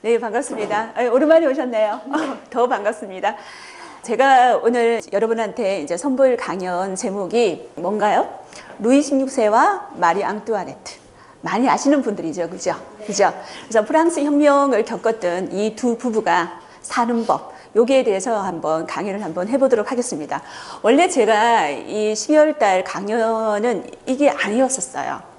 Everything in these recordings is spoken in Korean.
네, 반갑습니다. 오랜만에 오셨네요. 더 반갑습니다. 제가 오늘 여러분한테 이제 선보일 강연 제목이 뭔가요? 루이 16세와 마리 앙뚜아네트. 많이 아시는 분들이죠, 그죠? 그죠? 그래서 프랑스 혁명을 겪었던 이 두 부부가 사는 법, 여기에 대해서 한번 강의를 한번 해보도록 하겠습니다. 원래 제가 이 12월 달 강연은 이게 아니었었어요.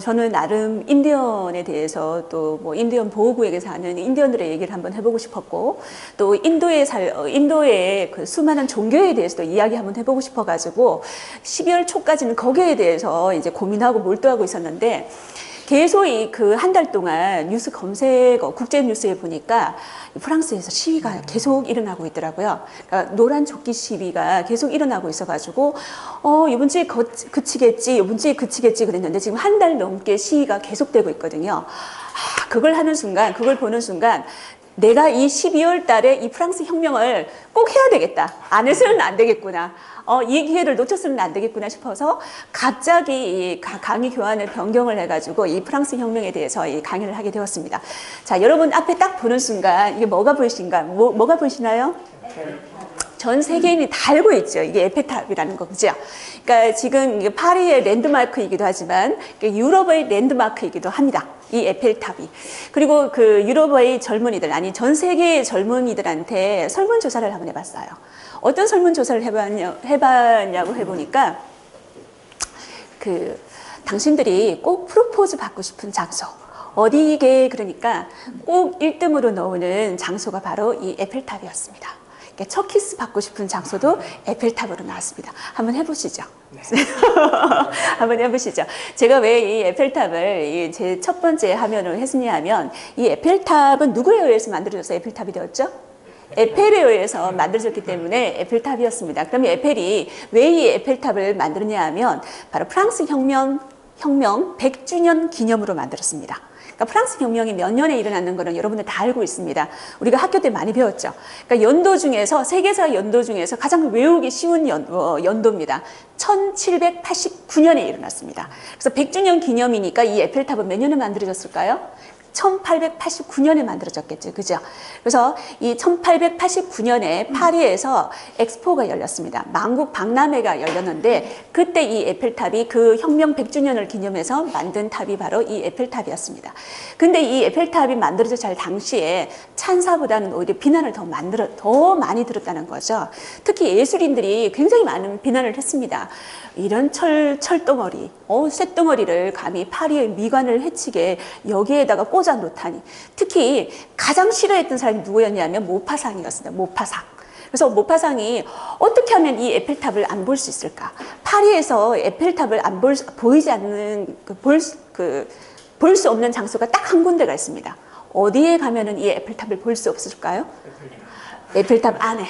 저는 나름 인디언에 대해서 또 인디언 보호구역에 사는 인디언들의 얘기를 한번 해보고 싶었고, 또 인도의 그 수많은 종교에 대해서도 이야기 한번 해보고 싶어가지고 12월 초까지는 거기에 대해서 이제 고민하고 몰두하고 있었는데, 계속 그 한 달 동안 뉴스 검색어, 국제 뉴스에 보니까 프랑스에서 시위가 계속 일어나고 있더라고요. 그러니까 노란 조끼 시위가 계속 일어나고 있어가지고, 이번 주에 그치겠지, 이번 주에 그치겠지 그랬는데 지금 한 달 넘게 시위가 계속되고 있거든요. 그걸 보는 순간, 내가 이 12월 달에 이 프랑스 혁명을 꼭 해야 되겠다. 안 해서는 안 되겠구나. 이 기회를 놓쳤으면 안 되겠구나 싶어서 갑자기 이 강의 교환을 변경을 해가지고 이 프랑스 혁명에 대해서 이 강의를 하게 되었습니다. 자, 여러분 앞에 딱 보는 순간 이게 뭐가 보이신가? 뭐가 보이시나요? 전 세계인이 다 알고 있죠. 이게 에펠탑이라는 거, 그죠? 그러니까 지금 이게 파리의 랜드마크이기도 하지만 유럽의 랜드마크이기도 합니다. 이 에펠탑이. 그리고 그 유럽의 젊은이들, 아니 전 세계의 젊은이들한테 설문조사를 한번 해봤어요. 어떤 설문조사를 해봤냐고 해보니까 당신들이 꼭 프로포즈 받고 싶은 장소, 어디게 그러니까 꼭 1등으로 넣는 장소가 바로 이 에펠탑이었습니다. 첫 키스 받고 싶은 장소도 에펠탑으로 나왔습니다. 한번 해보시죠. 네. 한번 해보시죠. 제가 왜 이 에펠탑을 제 첫 번째 화면을 했느냐 하면, 이 에펠탑은 누구에 의해서 만들어져서 에펠탑이 되었죠? 에펠에 의해서 만들어졌기 때문에 에펠탑이었습니다. 그럼 에펠이 왜 이 에펠탑을 만드느냐 하면 바로 프랑스 혁명 100주년 기념으로 만들었습니다. 그러니까 프랑스 혁명이 몇 년에 일어나는 거는 여러분들 다 알고 있습니다. 우리가 학교 때 많이 배웠죠. 그러니까 연도 중에서, 세계사 연도 중에서 가장 외우기 쉬운 연도입니다. 1789년에 일어났습니다. 그래서 100주년 기념이니까 이 에펠탑은 몇 년에 만들어졌을까요? 1889년에 만들어졌겠죠. 그죠? 그래서 이 1889년에 파리에서 엑스포가 열렸습니다. 만국 박람회가 열렸는데, 그때 이 에펠탑이 그 혁명 100주년을 기념해서 만든 탑이 바로 이 에펠탑이었습니다. 근데 이 에펠탑이 만들어질 당시에 찬사보다는 오히려 비난을 더 많이 들었다는 거죠. 특히 예술인들이 굉장히 많은 비난을 했습니다. 이런 철덩어리, 쇳덩어리를 감히 파리의 미관을 해치게 여기에다가 꽂아 놓다니. 특히 가장 싫어했던 사람이 누구였냐면 모파상이었습니다. 모파상. 그래서 모파상이 어떻게 하면 이 에펠탑을 안 볼 수 있을까? 파리에서 에펠탑을 보이지 않는, 볼 수 없는 장소가 딱 한 군데가 있습니다. 어디에 가면은 이 에펠탑을 볼 수 없을까요? 에펠탑 안에.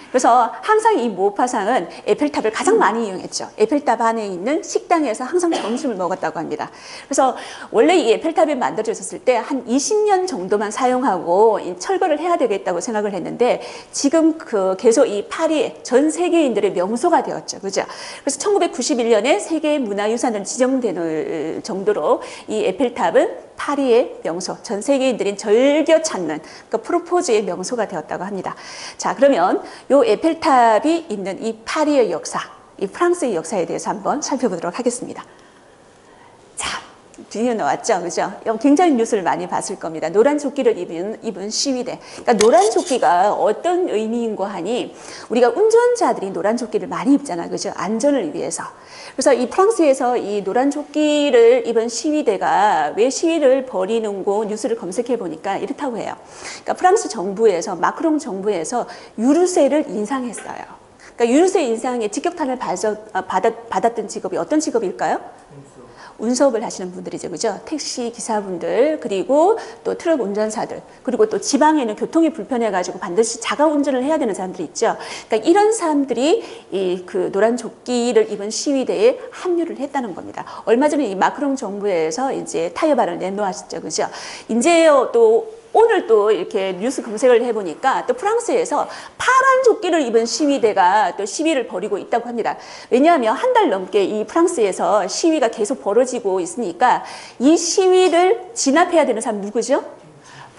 그래서 항상 이 모파상은 에펠탑을 가장 많이 이용했죠. 에펠탑 안에 있는 식당에서 항상 점심을 먹었다고 합니다. 그래서 원래 이 에펠탑이 만들어졌을 때 한 20년 정도만 사용하고 철거를 해야 되겠다고 생각을 했는데, 지금 계속 이 파리 전 세계인들의 명소가 되었죠. 그죠? 그래서 1991년에 세계문화유산으로 지정되는 정도로 이 에펠탑은 파리의 명소, 전 세계인들이 즐겨 찾는 그 프로포즈의 명소가 되었다고 합니다. 자, 그러면 요 에펠탑이 있는 이 파리의 역사, 이 프랑스의 역사에 대해서 한번 살펴보도록 하겠습니다. 자, 드디어 나왔죠, 그죠? 굉장히 뉴스를 많이 봤을 겁니다. 노란 조끼를 입은 시위대. 그러니까 노란 조끼가 어떤 의미인고 하니, 우리가 운전자들이 노란 조끼를 많이 입잖아요, 그죠? 안전을 위해서. 그래서 이 프랑스에서 이 노란 조끼를 입은 시위대가 왜 시위를 벌이는고 뉴스를 검색해 보니까 이렇다고 해요. 그러니까 프랑스 정부에서, 마크롱 정부에서 유류세를 인상했어요. 그러니까 유류세 인상에 직격탄을 받았던 직업이 어떤 직업일까요? 운송을 하시는 분들이죠, 그죠? 택시 기사분들, 그리고 또 트럭 운전사들, 그리고 또 지방에는 교통이 불편해가지고 반드시 자가 운전을 해야 되는 사람들이 있죠. 그러니까 이런 사람들이 그 노란 조끼를 입은 시위대에 합류를 했다는 겁니다. 얼마 전에 이 마크롱 정부에서 이제 타협안을 내놓았죠, 그죠? 이제 오늘 또 이렇게 뉴스 검색을 해보니까 또 프랑스에서 파란 조끼를 입은 시위대가 또 시위를 벌이고 있다고 합니다. 왜냐하면 한 달 넘게 이 프랑스에서 시위가 계속 벌어지고 있으니까 이 시위를 진압해야 되는 사람 누구죠?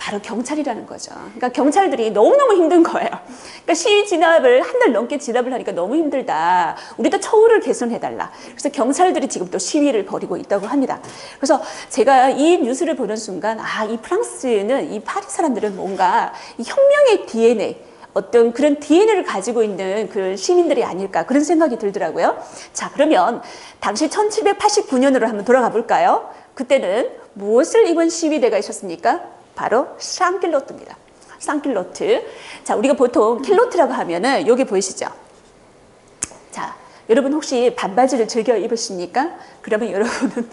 바로 경찰이라는 거죠. 그러니까 경찰들이 너무너무 힘든 거예요. 그러니까 시위 진압을 한 달 넘게 진압을 하니까 너무 힘들다. 우리도 처우를 개선해달라. 그래서 경찰들이 지금 또 시위를 벌이고 있다고 합니다. 그래서 제가 이 뉴스를 보는 순간 이 프랑스는, 이 파리 사람들은 뭔가 이 혁명의 DNA, 어떤 그런 DNA를 가지고 있는 그런 시민들이 아닐까, 그런 생각이 들더라고요. 자, 그러면 당시 1789년으로 한번 돌아가 볼까요? 그때는 무엇을 입은 시위대가 있었습니까? 바로 샹킬로트입니다. 샹킬로트. 자, 우리가 보통 킬로트라고 하면은 여기 보이시죠? 자, 여러분 혹시 반바지를 즐겨 입으십니까? 그러면 여러분은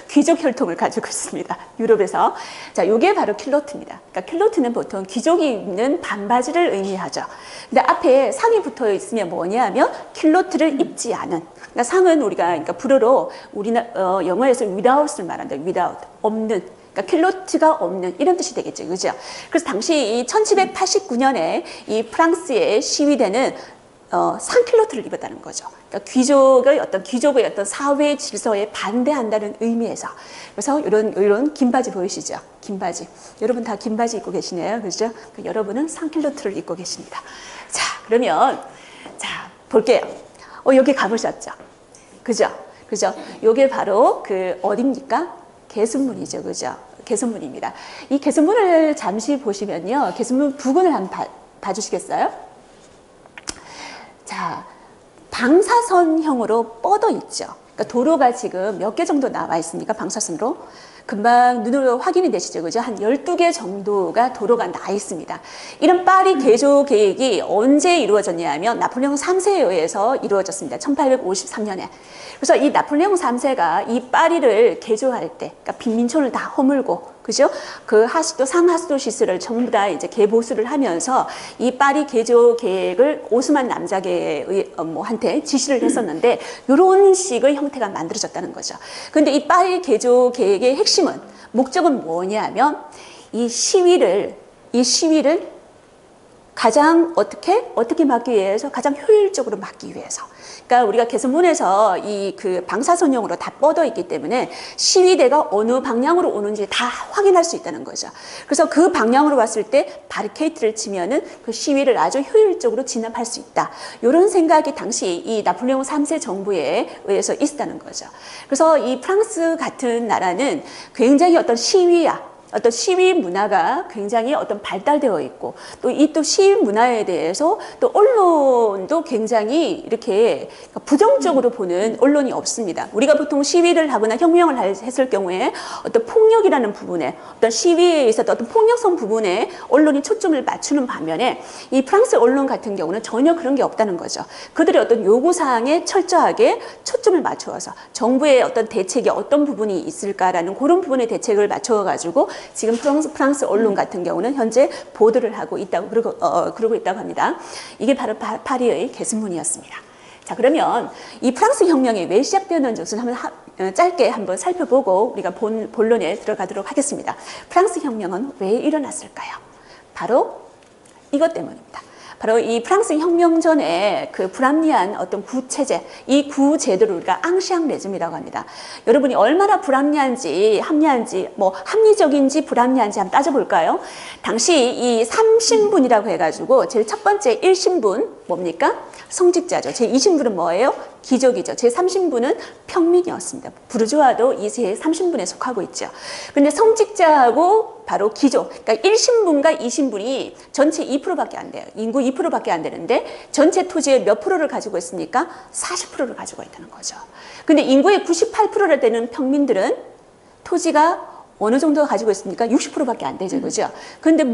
귀족 혈통을 가지고 있습니다. 유럽에서. 자, 이게 바로 킬로트입니다. 그러니까 킬로트는 보통 귀족이 입는 반바지를 의미하죠. 근데 앞에 상이 붙어 있으면 뭐냐면 킬로트를 입지 않은. 그러니까 상은 우리가 그러니까 불어로 영어에서 without을 말한다. without, 없는. 그러니까 킬로트가 없는, 이런 뜻이 되겠죠. 그죠? 그래서 당시 이 1789년에 이 프랑스의 시위대는 상킬로트를 입었다는 거죠. 그러니까 귀족의 어떤 사회 질서에 반대한다는 의미에서. 그래서 이런 긴 바지 보이시죠? 긴 바지. 여러분 다 긴 바지 입고 계시네요. 그죠? 그러니까 여러분은 상킬로트를 입고 계십니다. 자, 그러면, 자, 볼게요. 여기 가보셨죠? 그죠? 그죠? 요게 바로 어딥니까? 개선문이죠. 그죠? 개선문입니다. 이 개선문을 잠시 보시면요. 개선문 부근을 한번 봐주시겠어요? 자, 방사선형으로 뻗어 있죠. 그러니까 도로가 지금 몇 개 정도 나와 있습니까? 방사선으로. 금방 눈으로 확인이 되시죠. 그죠? 한 12개 정도가 도로가 나 있습니다. 이런 파리 개조 계획이 언제 이루어졌냐 하면 나폴레옹 3세에 의해서 이루어졌습니다. 1853년에. 그래서 이 나폴레옹 3세가 이 파리를 개조할 때, 그러니까 빈민촌을 다 허물고, 그죠? 그 상하수도 시설을 전부 다 이제 개보수를 하면서 이 파리 개조 계획을 오스만 남자계한테 지시를 했었는데, 이런 식의 형태가 만들어졌다는 거죠. 근데 이 파리 개조 계획의 핵심은, 목적은 뭐냐면, 이 시위를 가장 어떻게 막기 위해서, 가장 효율적으로 막기 위해서. 그러니까 우리가 개선문에서 방사선용으로 다 뻗어 있기 때문에 시위대가 어느 방향으로 오는지 다 확인할 수 있다는 거죠. 그래서 그 방향으로 왔을 때 바리케이트를 치면은 그 시위를 아주 효율적으로 진압할 수 있다. 이런 생각이 당시 이 나폴레옹 3세 정부에 의해서 있었다는 거죠. 그래서 이 프랑스 같은 나라는 굉장히 어떤 시위 문화가 굉장히 발달되어 있고, 또 시위 문화에 대해서 또 언론도 굉장히 이렇게 부정적으로 보는 언론이 없습니다. 우리가 보통 시위를 하거나 혁명을 했을 경우에 폭력이라는 부분에, 시위에 있었던 폭력성 부분에 언론이 초점을 맞추는 반면에 이 프랑스 언론 같은 경우는 전혀 그런 게 없다는 거죠. 그들의 요구사항에 철저하게 초점을 맞추어서 정부의 대책이 어떤 부분이 있을까라는 그런 부분에 대책을 맞춰가지고 지금 프랑스 언론 같은 경우는 현재 보도를 하고 있다고 그러고 있다고 합니다. 이게 바로 파리의 개선문이었습니다. 자, 그러면 이 프랑스 혁명이 왜 시작되었는지 짧게 한번 살펴보고 우리가 본론에 들어가도록 하겠습니다. 프랑스 혁명은 왜 일어났을까요? 바로 이것 때문입니다. 바로 이 프랑스 혁명 전에 불합리한 구체제, 이 구제도를 우리가 앙시앙레즘이라고 합니다. 여러분이 얼마나 불합리한지, 합리적인지 불합리한지 한번 따져볼까요? 당시 이 3신분이라고 해가지고 제일 첫 번째 1신분 뭡니까? 성직자죠. 제 2신분은 뭐예요? 귀족이죠. 제 3신분은 평민이었습니다. 부르주아도 이 제 3신분에 속하고 있죠. 그런데 성직자하고 바로 귀족, 그러니까 1신분과 2신분이 전체 2%밖에 안 돼요. 인구 2%밖에 안 되는데 전체 토지의 몇 프로를 가지고 있습니까? 40%를 가지고 있다는 거죠. 근데 인구의 98%를 되는 평민들은 토지가 어느 정도 가지고 있습니까? 60%밖에 안 되죠. 그죠? 그런데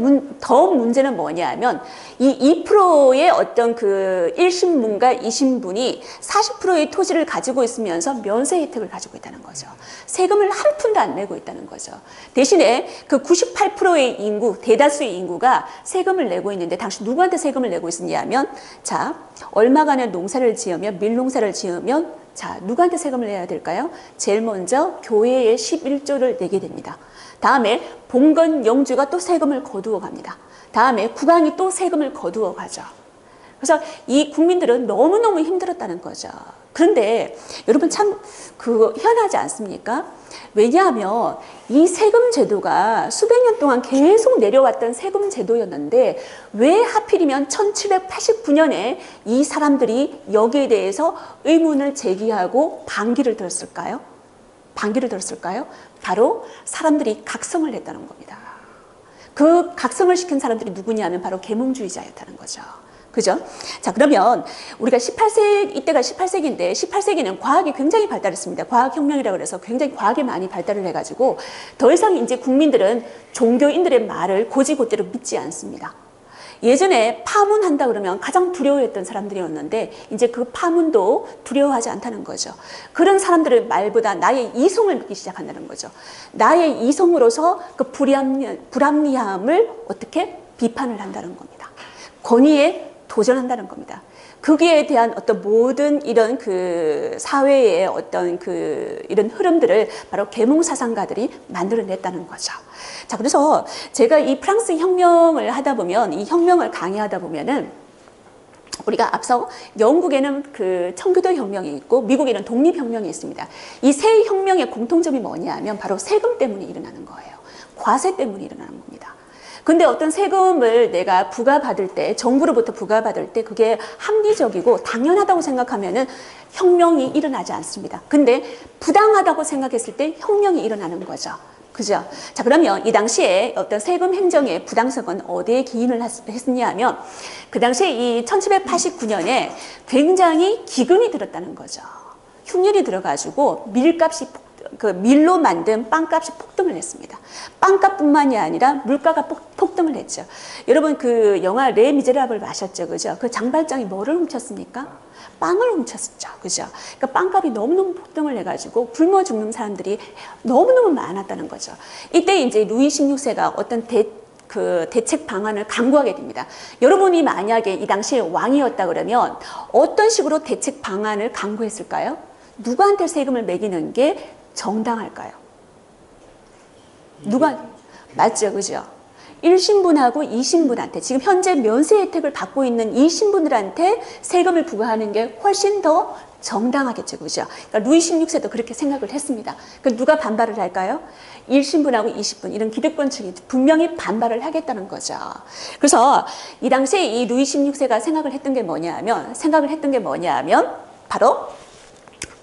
더 문제는 뭐냐면 이 2%의 1신분과 2신분이 40%의 토지를 가지고 있으면서 면세 혜택을 가지고 있다는 거죠. 세금을 한 푼도 안 내고 있다는 거죠. 대신에 98%의 인구, 대다수의 인구가 세금을 내고 있는데 당시 누구한테 세금을 내고 있었냐면, 자, 얼마간의 농사를 지으면, 밀농사를 지으면, 자, 누구한테 세금을 내야 될까요? 제일 먼저 교회에 11조를 내게 됩니다. 다음에 봉건 영주가 또 세금을 거두어 갑니다. 다음에 국왕이 또 세금을 거두어 가죠. 그래서 이 국민들은 너무너무 힘들었다는 거죠. 그런데 여러분 참 희한하지 않습니까? 왜냐하면 이 세금 제도가 수백 년 동안 계속 내려왔던 세금 제도였는데 왜 하필이면 1789년에 이 사람들이 여기에 대해서 의문을 제기하고 반기를 들었을까요? 반기를 들었을까요? 바로 사람들이 각성을 했다는 겁니다. 그 각성을 시킨 사람들이 누구냐면 바로 계몽주의자였다는 거죠. 그죠? 자, 그러면 우리가 이때가 18세기인데 18세기는 과학이 굉장히 발달했습니다. 과학혁명이라고 그래서 굉장히 과학이 많이 발달을 해가지고 더 이상 이제 국민들은 종교인들의 말을 고지고대로 믿지 않습니다. 예전에 파문한다 그러면 가장 두려워했던 사람들이었는데 이제 그 파문도 두려워하지 않다는 거죠. 그런 사람들의 말보다 나의 이성을 믿기 시작한다는 거죠. 나의 이성으로서 그 불합리함을 어떻게 비판을 한다는 겁니다. 권위에 도전한다는 겁니다. 거기에 대한 어떤 모든 이런 사회의 어떤 이런 흐름들을 바로 계몽사상가들이 만들어냈다는 거죠. 자, 그래서 제가 이 프랑스 혁명을 하다 보면, 이 혁명을 강의하다 보면은 우리가 앞서 영국에는 청교도 혁명이 있고 미국에는 독립혁명이 있습니다. 이 세 혁명의 공통점이 뭐냐면 바로 세금 때문에 일어나는 거예요. 과세 때문에 일어나는 겁니다. 근데 어떤 세금을 내가 부과받을 때, 정부로부터 부과받을 때 그게 합리적이고 당연하다고 생각하면은 혁명이 일어나지 않습니다. 근데 부당하다고 생각했을 때 혁명이 일어나는 거죠. 그죠? 자, 그러면 이 당시에 어떤 세금 행정의 부당성은 어디에 기인을 했느냐 하면 그 당시에 이 1789년에 굉장히 기근이 들었다는 거죠. 흉년이 들어가지고 밀값이 밀로 만든 빵값이 폭등을 했습니다. 빵값뿐만이 아니라 물가가 폭등을 했죠. 여러분 영화 레 미제라블 아셨죠? 그죠? 그 장발장이 뭐를 훔쳤습니까? 빵을 훔쳤죠. 그죠? 그러니까 빵값이 너무너무 폭등을 해가지고 굶어 죽는 사람들이 너무너무 많았다는 거죠. 이때 이제 루이 16세가 어떤 대책 방안을 강구하게 됩니다. 여러분이 만약에 이 당시에 왕이었다 그러면 어떤 식으로 대책 방안을 강구했을까요? 누구한테 세금을 매기는 게 정당할까요? 맞죠, 그죠? 1신분하고 2신분한테 지금 현재 면세 혜택을 받고 있는 이 신분들한테 세금을 부과하는 게 훨씬 더 정당하겠죠, 그죠? 그러니까 루이 16세도 그렇게 생각을 했습니다. 그럼 누가 반발을 할까요? 1신분하고 20분 이런 기득권층이 분명히 반발을 하겠다는 거죠. 그래서 이 당시에 이 루이 16세가 생각을 했던 게 뭐냐면 바로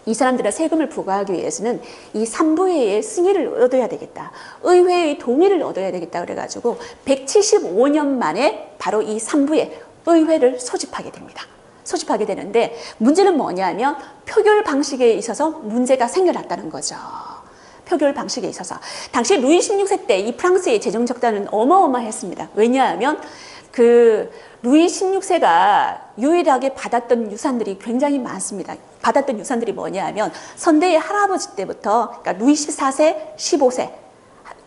이 사람들의 세금을 부과하기 위해서는 이 산부회의 승인을 얻어야 되겠다. 의회의 동의를 얻어야 되겠다. 그래가지고 175년 만에 바로 이 산부회 의회를 소집하게 됩니다. 소집하게 되는데 문제는 뭐냐면 표결 방식에 있어서 문제가 생겨났다는 거죠. 표결 방식에 있어서. 당시 루이 16세 때 이 프랑스의 재정 적자는 어마어마했습니다. 왜냐하면 루이 16세가 유일하게 받았던 유산들이 굉장히 많습니다. 받았던 유산들이 뭐냐 하면 선대의 할아버지 때부터 그러니까 루이 14세, 15세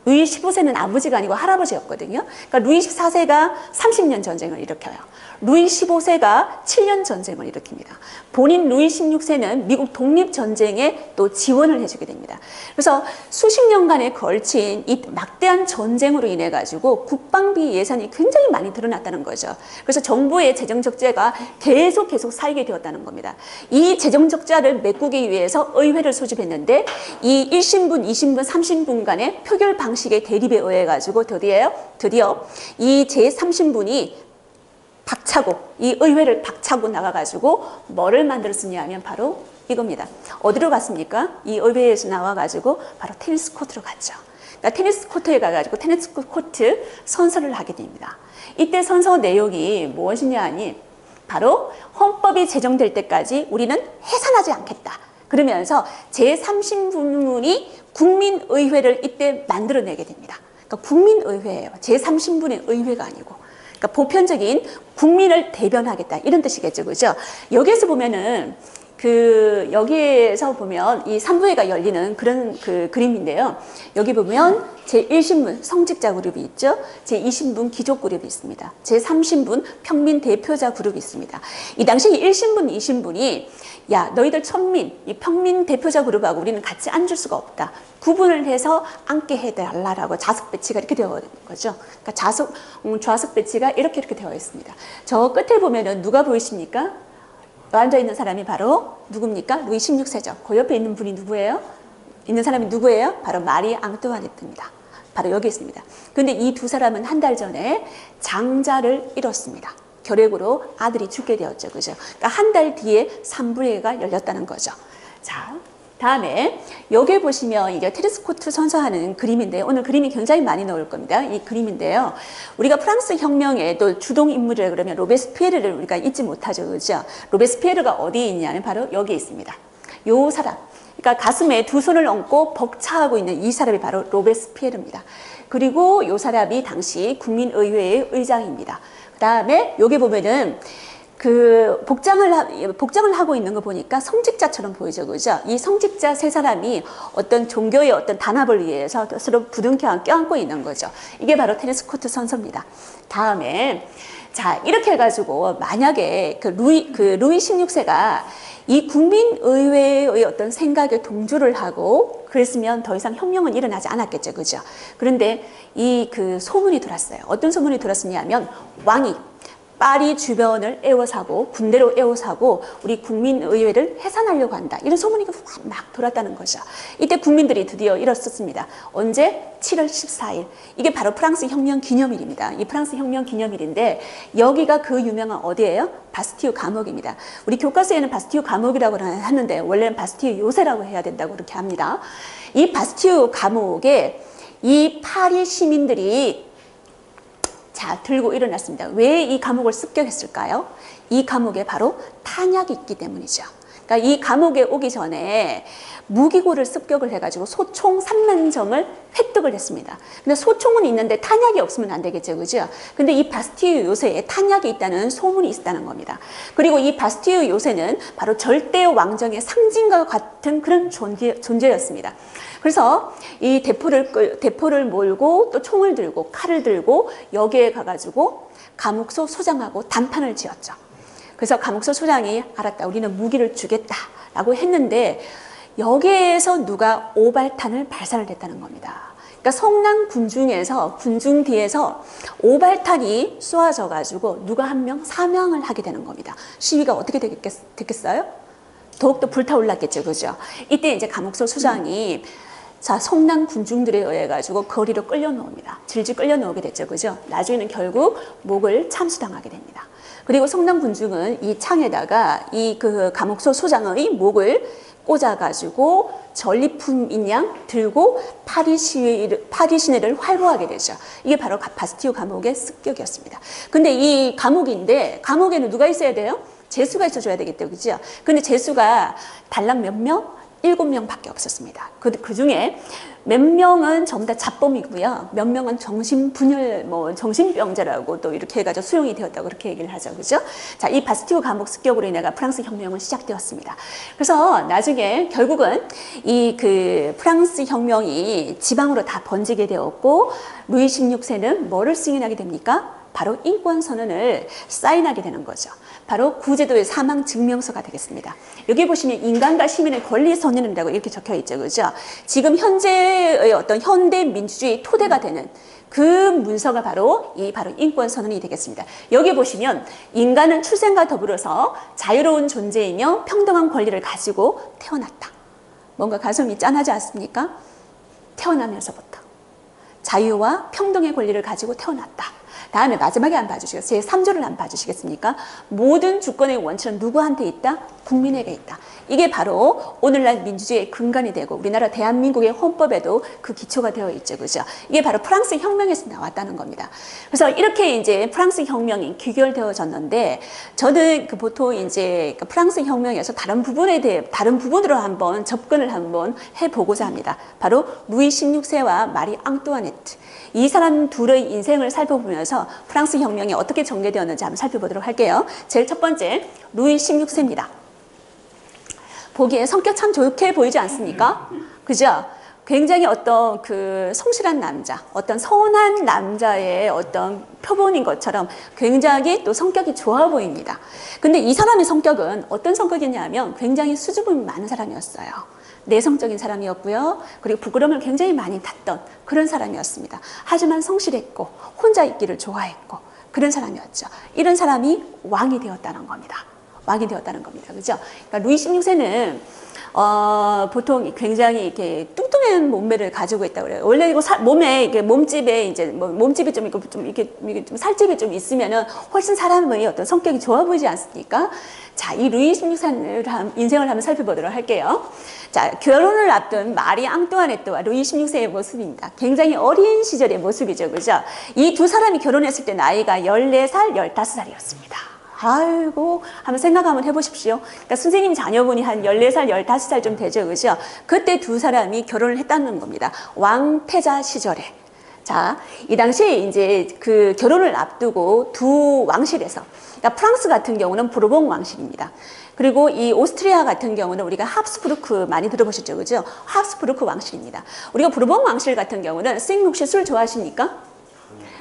루이 15세는 아버지가 아니고 할아버지였거든요. 그러니까 루이 14세가 30년 전쟁을 일으켜요. 루이 15세가 7년 전쟁을 일으킵니다. 본인 루이 16세는 미국 독립전쟁에 또 지원을 해주게 됩니다. 그래서 수십 년간에 걸친 이 막대한 전쟁으로 인해 가지고 국방비 예산이 굉장히 많이 늘어났다는 거죠. 그래서 정부의 재정 적자가 계속 쌓이게 되었다는 겁니다. 이 재정 적자를 메꾸기 위해서 의회를 소집했는데 이 1신분, 2신분, 3신분 간의 표결 방식의 대립에 의해 가지고 드디어 이 제3신분이 이 의회를 박차고 나가가지고 뭐를 만들었느냐 하면 바로 이겁니다. 어디로 갔습니까? 이 의회에서 나와가지고 바로 테니스 코트로 갔죠. 그러니까 테니스 코트에 가가지고 테니스 코트 선서를 하게 됩니다. 이때 선서 내용이 무엇이냐 하니 바로 헌법이 제정될 때까지 우리는 해산하지 않겠다. 그러면서 제3신분이 국민의회를 이때 만들어내게 됩니다. 그러니까 국민의회예요. 제3신분의 의회가 아니고. 그러니까 보편적인 국민을 대변하겠다 이런 뜻이겠죠, 그죠? 여기에서 보면은 여기에서 보면 이 산부회가 열리는 그런 그림인데요. 여기 보면 제1신분 성직자 그룹이 있죠. 제2신분 귀족 그룹이 있습니다. 제3신분 평민 대표자 그룹이 있습니다. 이 당시 1신분, 2신분이 야, 너희들 천민, 이 평민 대표자 그룹하고 우리는 같이 앉을 수가 없다. 구분을 해서 앉게 해달라고 좌석 배치가 이렇게 되어 있는 거죠. 그러니까 좌석 배치가 이렇게 되어 있습니다. 저 끝에 보면은 누가 보이십니까? 앉아있는 사람이 바로 누굽니까? 루이 16세죠. 그 옆에 있는 분이 누구예요? 있는 사람이 누구예요? 바로 마리 앙뚜아네트입니다. 바로 여기 있습니다. 그런데 이 두 사람은 한 달 전에 장자를 잃었습니다. 결핵으로 아들이 죽게 되었죠. 그죠? 그러니까 한 달 뒤에 산부회가 열렸다는 거죠. 자, 다음에 여기 보시면 이게 테레스코트 선서하는 그림인데 오늘 그림이 굉장히 많이 나올 겁니다. 이 그림인데요. 우리가 프랑스 혁명의 또 주동 인물이라 그러면 로베스피에르를 우리가 잊지 못하죠. 그죠? 로베스피에르가 어디에 있냐면 바로 여기 있습니다. 요 사람. 그러니까 가슴에 두 손을 얹고 벅차하고 있는 이 사람이 바로 로베스피에르입니다. 그리고 요 사람이 당시 국민의회의 의장입니다. 그 다음에 여기 보면은 복장을 하고 있는 거 보니까 성직자처럼 보이죠. 그죠? 이 성직자 세 사람이 어떤 종교의 어떤 단합을 위해서 서로 부둥켜 껴안고 있는 거죠. 이게 바로 테네스코트 선서입니다. 다음에, 자, 이렇게 해가지고 만약에 루이 16세가 이 국민의회의 어떤 생각에 동조를 하고 그랬으면 더 이상 혁명은 일어나지 않았겠죠. 그죠? 그런데 소문이 돌았어요. 어떤 소문이 돌았느냐면 왕이 파리 주변을 에워싸고 군대로 에워싸고 우리 국민의회를 해산하려고 한다. 이런 소문이 막 돌았다는 거죠. 이때 국민들이 드디어 일어섰습니다. 언제? 7월 14일. 이게 바로 프랑스 혁명 기념일입니다. 이 프랑스 혁명 기념일인데 여기가 그 유명한 어디예요? 바스티유 감옥입니다. 우리 교과서에는 바스티유 감옥이라고 하는데 원래는 바스티유 요새라고 해야 된다고 그렇게 합니다. 이 바스티유 감옥에 이 파리 시민들이 들고 일어났습니다. 왜 이 감옥을 습격했을까요? 이 감옥에 바로 탄약이 있기 때문이죠. 그러니까 이 감옥에 오기 전에 무기고를 습격을 해가지고 소총 3만 점을 획득을 했습니다. 근데 소총은 있는데 탄약이 없으면 안 되겠죠. 그죠? 근데 이 바스티유 요새에 탄약이 있다는 소문이 있다는 겁니다. 그리고 이 바스티유 요새는 바로 절대 왕정의 상징과 같은 그런 존재였습니다. 그래서 이 대포를 몰고 또 총을 들고 칼을 들고 여기에 가가지고 감옥소 소장하고 단판을 지었죠. 그래서 감옥소 소장이 알았다. 우리는 무기를 주겠다라고 했는데 여기에서 누가 오발탄을 발사를 했다는 겁니다. 그러니까 성남 군중 뒤에서 오발탄이 쏘아져 가지고 누가 한 명 사망을 하게 되는 겁니다. 시위가 어떻게 됐겠어요? 더욱더 불타올랐겠죠. 그죠? 이때 이제 감옥소 소장이 성남 군중들에 의해 가지고 거리로 끌려 놓습니다. 질질 끌려 놓게 됐죠. 그죠? 나중에는 결국 목을 참수당하게 됩니다. 그리고 성남 군중은 이 창에다가 감옥소 소장의 목을 꽂아가지고 전리품인 양 들고 파리 시내를 활보하게 되죠. 이게 바로 바스티유 감옥의 습격이었습니다. 근데 이 감옥인데 감옥에는 누가 있어야 돼요? 죄수가 있어줘야 되겠죠. 그죠? 근데 죄수가 달랑 몇 명? 7명밖에 없었습니다. 그 중에 몇 명은 전부 다 잡범이고요. 몇 명은 정신병자라고 또 이렇게 해가지고 수용이 되었다고 그렇게 얘기를 하죠. 그죠? 자, 이 바스티유 감옥 습격으로 인해 프랑스 혁명은 시작되었습니다. 그래서 나중에 결국은 프랑스 혁명이 지방으로 다 번지게 되었고, 루이 16세는 뭐를 승인하게 됩니까? 바로 인권선언을 사인하게 되는 거죠. 바로 구제도의 사망 증명서가 되겠습니다. 여기 보시면 인간과 시민의 권리 선언이라고 이렇게 적혀 있죠. 그죠? 지금 현재의 어떤 현대 민주주의 토대가 되는 그 문서가 바로 인권선언이 되겠습니다. 여기 보시면 인간은 출생과 더불어서 자유로운 존재이며 평등한 권리를 가지고 태어났다. 뭔가 가슴이 짠하지 않습니까? 태어나면서부터 자유와 평등의 권리를 가지고 태어났다. 다음에 마지막에 한번 봐주시겠어요? 제3조를 한번 봐주시겠습니까? 모든 주권의 원천은 누구한테 있다? 국민에게 있다. 이게 바로 오늘날 민주주의의 근간이 되고 우리나라 대한민국의 헌법에도 그 기초가 되어 있죠. 그죠? 이게 바로 프랑스 혁명에서 나왔다는 겁니다. 그래서 이렇게 이제 프랑스 혁명이 귀결되어졌는데 저는 보통 이제 프랑스 혁명에서 다른 부분으로 한번 접근을 한번 해보고자 합니다. 바로 루이 16세와 마리 앙뚜아네트. 이 사람 둘의 인생을 살펴보면서 프랑스 혁명이 어떻게 전개되었는지 한번 살펴보도록 할게요. 제일 첫 번째, 루이 16세입니다. 보기에 성격 참 좋게 보이지 않습니까? 그죠? 굉장히 어떤 그 성실한 남자, 어떤 선한 남자의 어떤 표본인 것처럼 굉장히 또 성격이 좋아 보입니다. 근데 이 사람의 성격은 어떤 성격이냐면 굉장히 수줍음이 많은 사람이었어요. 내성적인 사람이었고요. 그리고 부끄러움을 굉장히 많이 탔던 그런 사람이었습니다. 하지만 성실했고 혼자 있기를 좋아했고 그런 사람이었죠. 이런 사람이 왕이 되었다는 겁니다. 왕이 되었다는 겁니다. 그죠? 그러니까 루이 16세는 보통 굉장히 이렇게 뚱뚱한 몸매를 가지고 있다고 그래요. 원래 이거 몸에 이게 몸집에 이제 뭐 몸집이 좀 있고 좀 이게 좀 살집이 좀 있으면은 훨씬 사람의 어떤 성격이 좋아 보이지 않습니까? 자, 이 루이 16세의 인생을 한번 살펴보도록 할게요. 자, 결혼을 앞둔 마리 앙뚜아네트와 루이 16세의 모습입니다. 굉장히 어린 시절의 모습이죠. 그죠? 이 두 사람이 결혼했을 때 나이가 14살, 15살이었습니다. 아이고, 한번 생각 한번 해보십시오. 그러니까 선생님 자녀분이 한 14살, 15살 좀 되죠. 그죠? 그때 두 사람이 결혼을 했다는 겁니다. 왕태자 시절에. 자, 이 당시에 이제 그 결혼을 앞두고 두 왕실에서, 그러니까 프랑스 같은 경우는 부르봉 왕실입니다. 그리고 이 오스트리아 같은 경우는 우리가 합스부르크 많이 들어보셨죠. 그죠? 합스부르크 왕실입니다. 우리가 부르봉 왕실 같은 경우는 선생님 혹시 술 좋아하십니까?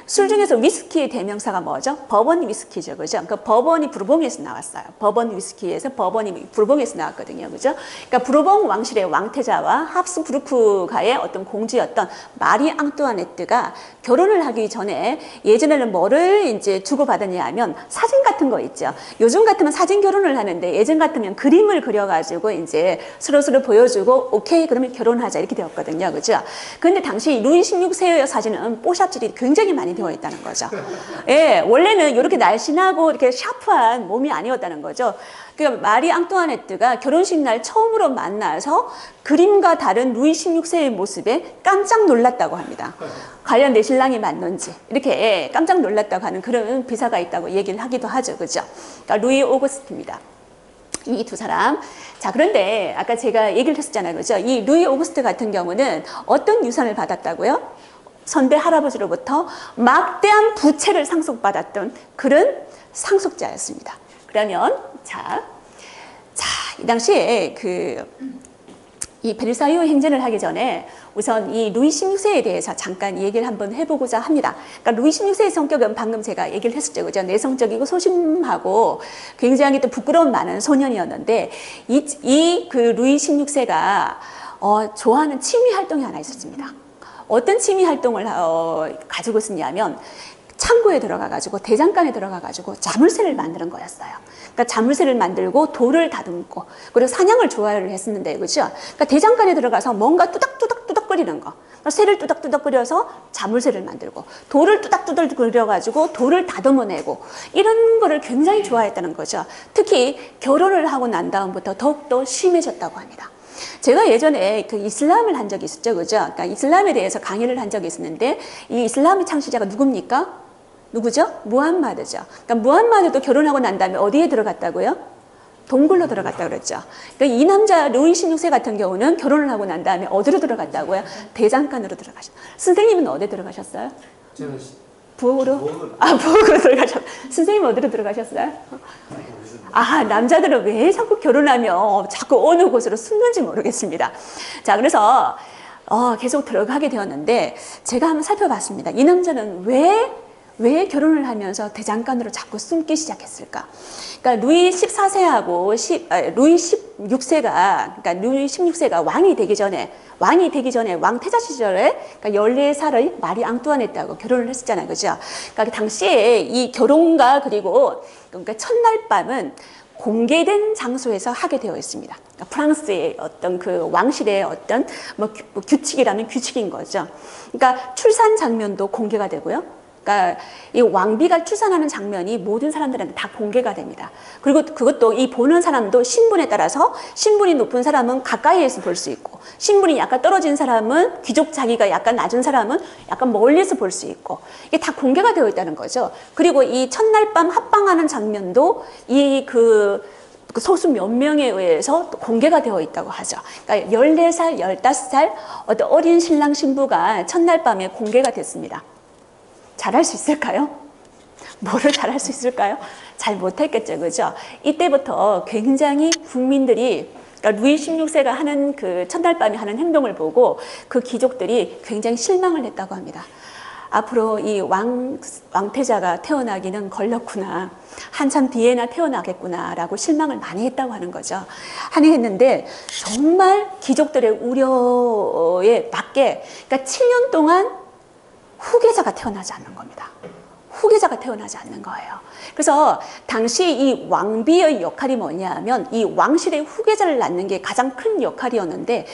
술 중에서 위스키의 대명사가 뭐죠? 버번 위스키죠. 그죠? 그 버번이 부르봉에서 나왔어요. 버번 위스키에서 버번이 부르봉에서 나왔거든요. 그죠? 그러니까 부르봉 왕실의 왕태자와 합스부르크가의 어떤 공주였던 마리 앙뚜아네트가 결혼을 하기 전에 예전에는 뭐를 이제 주고받았냐 하면 사진 같은 거 있죠. 요즘 같으면 사진 결혼을 하는데 예전 같으면 그림을 그려가지고 이제 서로 보여주고 오케이 그러면 결혼하자 이렇게 되었거든요. 그죠? 근데 당시 루이 16세의 사진은 뽀샵질이 굉장히 많이 되어 있다는 거죠. 예, 원래는 이렇게 날씬하고 이렇게 샤프한 몸이 아니었다는 거죠. 그러니까 마리 앙뚜아네트가 결혼식 날 처음으로 만나서 그림과 다른 루이 16세의 모습에 깜짝 놀랐다고 합니다. 과연 내 신랑이 맞는지 이렇게 깜짝 놀랐다고 하는 그런 비사가 있다고 얘기를 하기도 하죠. 그죠? 그러니까 루이 오거스트입니다. 이 두 사람. 자, 그런데 아까 제가 얘기를 했었잖아요. 그죠? 이 루이 오거스트 같은 경우는 어떤 유산을 받았다고요? 선대 할아버지로부터 막대한 부채를 상속받았던 그런 상속자였습니다. 그러면 이 당시에 이 베르사유 행진을 하기 전에 우선 이 루이 16세에 대해서 잠깐 얘기를 한번 해보고자 합니다. 그러니까 루이 16세의 성격은 방금 제가 얘기를 했었죠. 그죠? 내성적이고 소심하고 굉장히 또 부끄러움 많은 소년이었는데 그 루이 16세가 좋아하는 취미 활동이 하나 있었습니다. 어떤 취미 활동을 가지고 있었냐면 창고에 들어가가지고 대장간에 들어가가지고 자물쇠를 만드는 거였어요. 그러니까 자물쇠를 만들고 돌을 다듬고 그리고 사냥을 좋아를 했었는데 그죠? 그러니까 대장간에 들어가서 뭔가 뚜닥뚜닥 끓이는 거. 그러니까 쇠를 뚜닥뚜닥 끓여서 자물쇠를 만들고 돌을 뚜닥뚜닥 끓여가지고 돌을 다듬어내고 이런 거를 굉장히 좋아했다는 거죠. 특히 결혼을 하고 난 다음부터 더욱더 심해졌다고 합니다. 제가 예전에 그 이슬람을 한 적이 있었죠. 그죠? 그러니까 이슬람에 대해서 강의를 한 적이 있었는데 이 이슬람의 창시자가 누굽니까? 누구죠? 무함마드죠. 그러니까 무함마드도 결혼하고 난 다음에 어디에 들어갔다고요? 동굴로 들어갔다고 그랬죠. 그러니까 이 남자 루이 16세 같은 경우는 결혼을 하고 난 다음에 어디로 들어갔다고요? 대장간으로 들어가셨어요. 선생님은 어디 들어가셨어요? 저는 부엌으로? 부엌으로 들어가셨어요. 선생님은 어디로 들어가셨어요? 남자들은 왜 자꾸 결혼하면 자꾸 어느 곳으로 숨는지 모르겠습니다. 자, 그래서 계속 들어가게 되었는데 제가 한번 살펴봤습니다. 이 남자는 왜 결혼을 하면서 대장간으로 자꾸 숨기 시작했을까? 그러니까 루이 14세하고 루이 16세가 그러니까 루이 16세가 왕이 되기 전에 왕태자 시절에 그러니까 14살의 마리 앙뚜아네트하고 결혼을 했었잖아요. 그죠? 그러니까 당시에 이 결혼과 그러니까 첫날 밤은 공개된 장소에서 하게 되어 있습니다. 그러니까 프랑스의 어떤 그 왕실의 어떤 규칙이라면 규칙인 거죠. 그러니까 출산 장면도 공개가 되고요. 그러니까 이 왕비가 출산하는 장면이 모든 사람들한테 다 공개가 됩니다. 그리고 그것도 이 보는 사람도 신분에 따라서 신분이 높은 사람은 가까이에서 볼 수 있고 신분이 약간 떨어진 사람은 귀족 자기가 약간 낮은 사람은 약간 멀리서 볼 수 있고 이게 다 공개가 되어 있다는 거죠. 그리고 이 첫날 밤 합방하는 장면도 그 소수 몇 명에 의해서 공개가 되어 있다고 하죠. 그러니까 14살, 15살 어떤 어린 신랑 신부가 첫날 밤에 공개가 됐습니다. 잘할 수 있을까요? 뭐를 잘할 수 있을까요? 잘 못했겠죠. 그죠? 이때부터 굉장히 국민들이 그러니까 루이 16세가 하는 그 첫날 밤에 하는 행동을 보고 그 귀족들이 굉장히 실망을 했다고 합니다. 앞으로 이 왕태자가 태어나기는 걸렸구나. 한참 뒤에나 태어나겠구나 라고 실망을 많이 했다고 하는 거죠. 하니 했는데 정말 귀족들의 우려에 맞게 그러니까 7년 동안 후계자가 태어나지 않는 겁니다. 후계자가 태어나지 않는 거예요. 그래서 당시 이 왕비의 역할이 뭐냐 하면 이 왕실의 후계자를 낳는 게 가장 큰 역할이었는데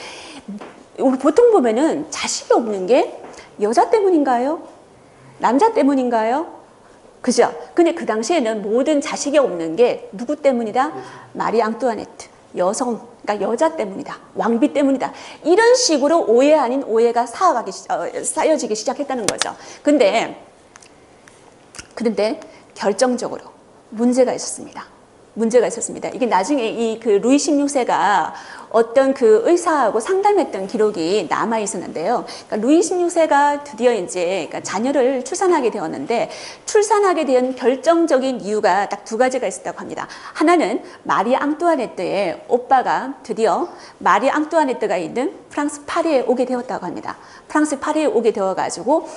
우리 보통 보면은 자식이 없는 게 여자 때문인가요? 남자 때문인가요? 그죠? 근데 그 당시에는 모든 자식이 없는 게 누구 때문이다? 마리 앙뚜아네트. 여성, 그러니까 여자 때문이다. 왕비 때문이다. 이런 식으로 오해 아닌 오해가 쌓여지기 시작했다는 거죠. 그런데 결정적으로 문제가 있었습니다. 문제가 있었습니다. 이게 나중에 이 그 루이 16세가 어떤 그 의사하고 상담했던 기록이 남아 있었는데요. 그러니까 루이 16세가 드디어 이제 그러니까 자녀를 출산하게 되었는데 출산하게 된 결정적인 이유가 딱 두 가지가 있었다고 합니다. 하나는 마리 앙뚜아네트의 오빠가 드디어 마리 앙뚜아네트가 있는 프랑스 파리에 오게 되었다고 합니다. 프랑스 파리에 오게 되어가지고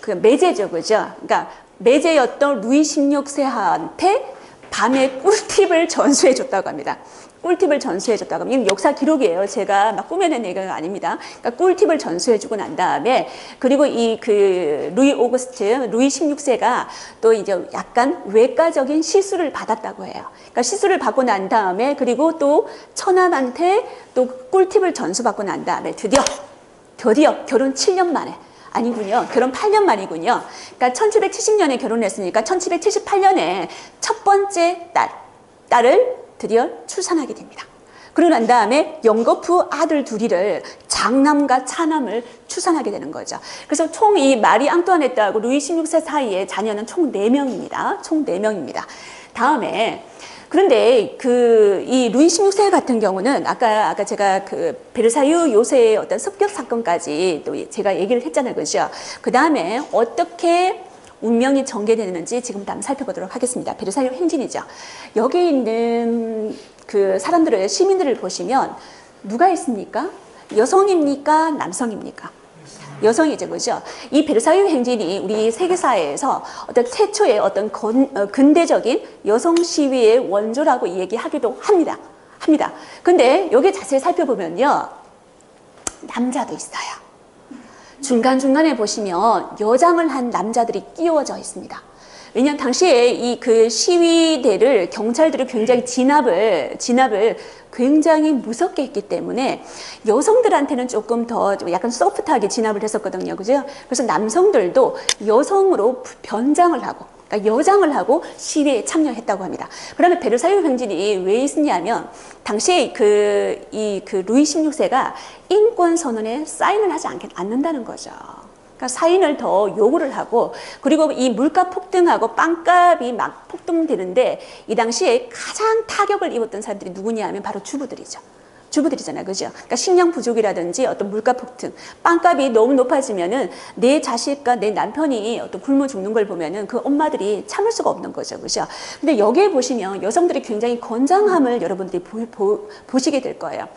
그 매제죠, 그죠? 그러니까 매제였던 루이 16세한테 밤에 꿀팁을 전수해 줬다고 합니다. 꿀팁을 전수해 줬다고 하면 이건 역사 기록이에요. 제가 막 꾸며낸 얘기가 아닙니다. 그러니까 꿀팁을 전수해 주고 난 다음에 그리고 이 그 루이 오거스트, 루이 16세가 또 이제 약간 외과적인 시술을 받았다고 해요. 그러니까 시술을 받고 난 다음에 그리고 또 처남한테 또 꿀팁을 전수받고 난 다음에 드디어 결혼 7년 만에 아니군요. 결혼 8년 만이군요. 그러니까 1770년에 결혼했으니까 1778년에 첫 번째 딸을 드디어 출산하게 됩니다. 그러고 난 다음에 영거푸 아들 둘이를 장남과 차남을 출산하게 되는 거죠. 그래서 총 이 마리 앙뚜아네트하고 루이 16세 사이에 자녀는 총 4명입니다. 총 4명입니다. 다음에 그런데 이 루이 16세 같은 경우는 아까 제가 그 베르사유 요새의 어떤 습격 사건까지 또 제가 얘기를 했잖아요. 그죠? 그 다음에 어떻게 운명이 전개되는지 지금부터 한번 살펴보도록 하겠습니다. 베르사유 행진이죠. 여기 있는 그 사람들을, 시민들을 보시면 누가 있습니까? 여성입니까? 남성입니까? 여성이죠, 그죠? 이 베르사유 행진이 우리 세계사회에서 어떤 최초의 어떤 근대적인 여성 시위의 원조라고 얘기하기도 합니다. 근데 여기 자세히 살펴보면요, 남자도 있어요. 중간중간에 보시면 여장을 한 남자들이 끼워져 있습니다. 왜냐하면 당시에 이 그 시위대를 경찰들이 굉장히 진압을 굉장히 무섭게 했기 때문에 여성들한테는 조금 더 약간 소프트하게 진압을 했었거든요. 그죠? 그래서 남성들도 여성으로 변장을 하고, 그러니까 여장을 하고 시위에 참여했다고 합니다. 그러면 베르사유 행진이 왜 있었냐면, 당시에 그 루이 16세가 인권 선언에 사인을 하지 않는다는 거죠. 그러니까 사인을 더 요구를 하고, 그리고 이 물가 폭등하고 빵값이 막 폭등되는데 이 당시에 가장 타격을 입었던 사람들이 누구냐 하면 바로 주부들이잖아요. 그죠? 그러니까 식량 부족이라든지 어떤 물가 폭등, 빵값이 너무 높아지면은 내 자식과 내 남편이 어떤 굶어 죽는 걸 보면은 그 엄마들이 참을 수가 없는 거죠. 그죠? 근데 여기에 보시면 여성들이 굉장히 건장함을 여러분들이 보시게 될 거예요.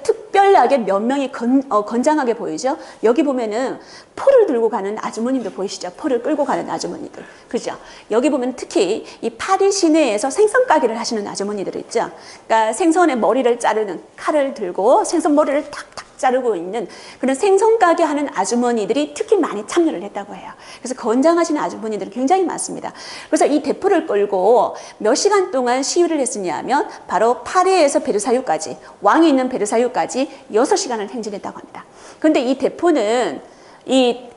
특별하게 몇 명이 건장하게 보이죠? 여기 보면은 포를 들고 가는 아주머님들 보이시죠? 포를 끌고 가는 아주머니들. 그죠? 여기 보면 특히 이 파리 시내에서 생선 가게를 하시는 아주머니들 있죠? 그러니까 생선의 머리를 자르는 칼을 들고 생선 머리를 탁탁 자르고 있는 그런 생선 가게 하는 아주머니들이 특히 많이 참여를 했다고 해요. 그래서 건장하시는 아주머니들이 굉장히 많습니다. 그래서 이 대포를 끌고 몇 시간 동안 시위를 했으냐면 바로 파리에서 베르사유까지, 왕이 있는 베르사유까지 6시간을 행진했다고 합니다. 근데 이 대포는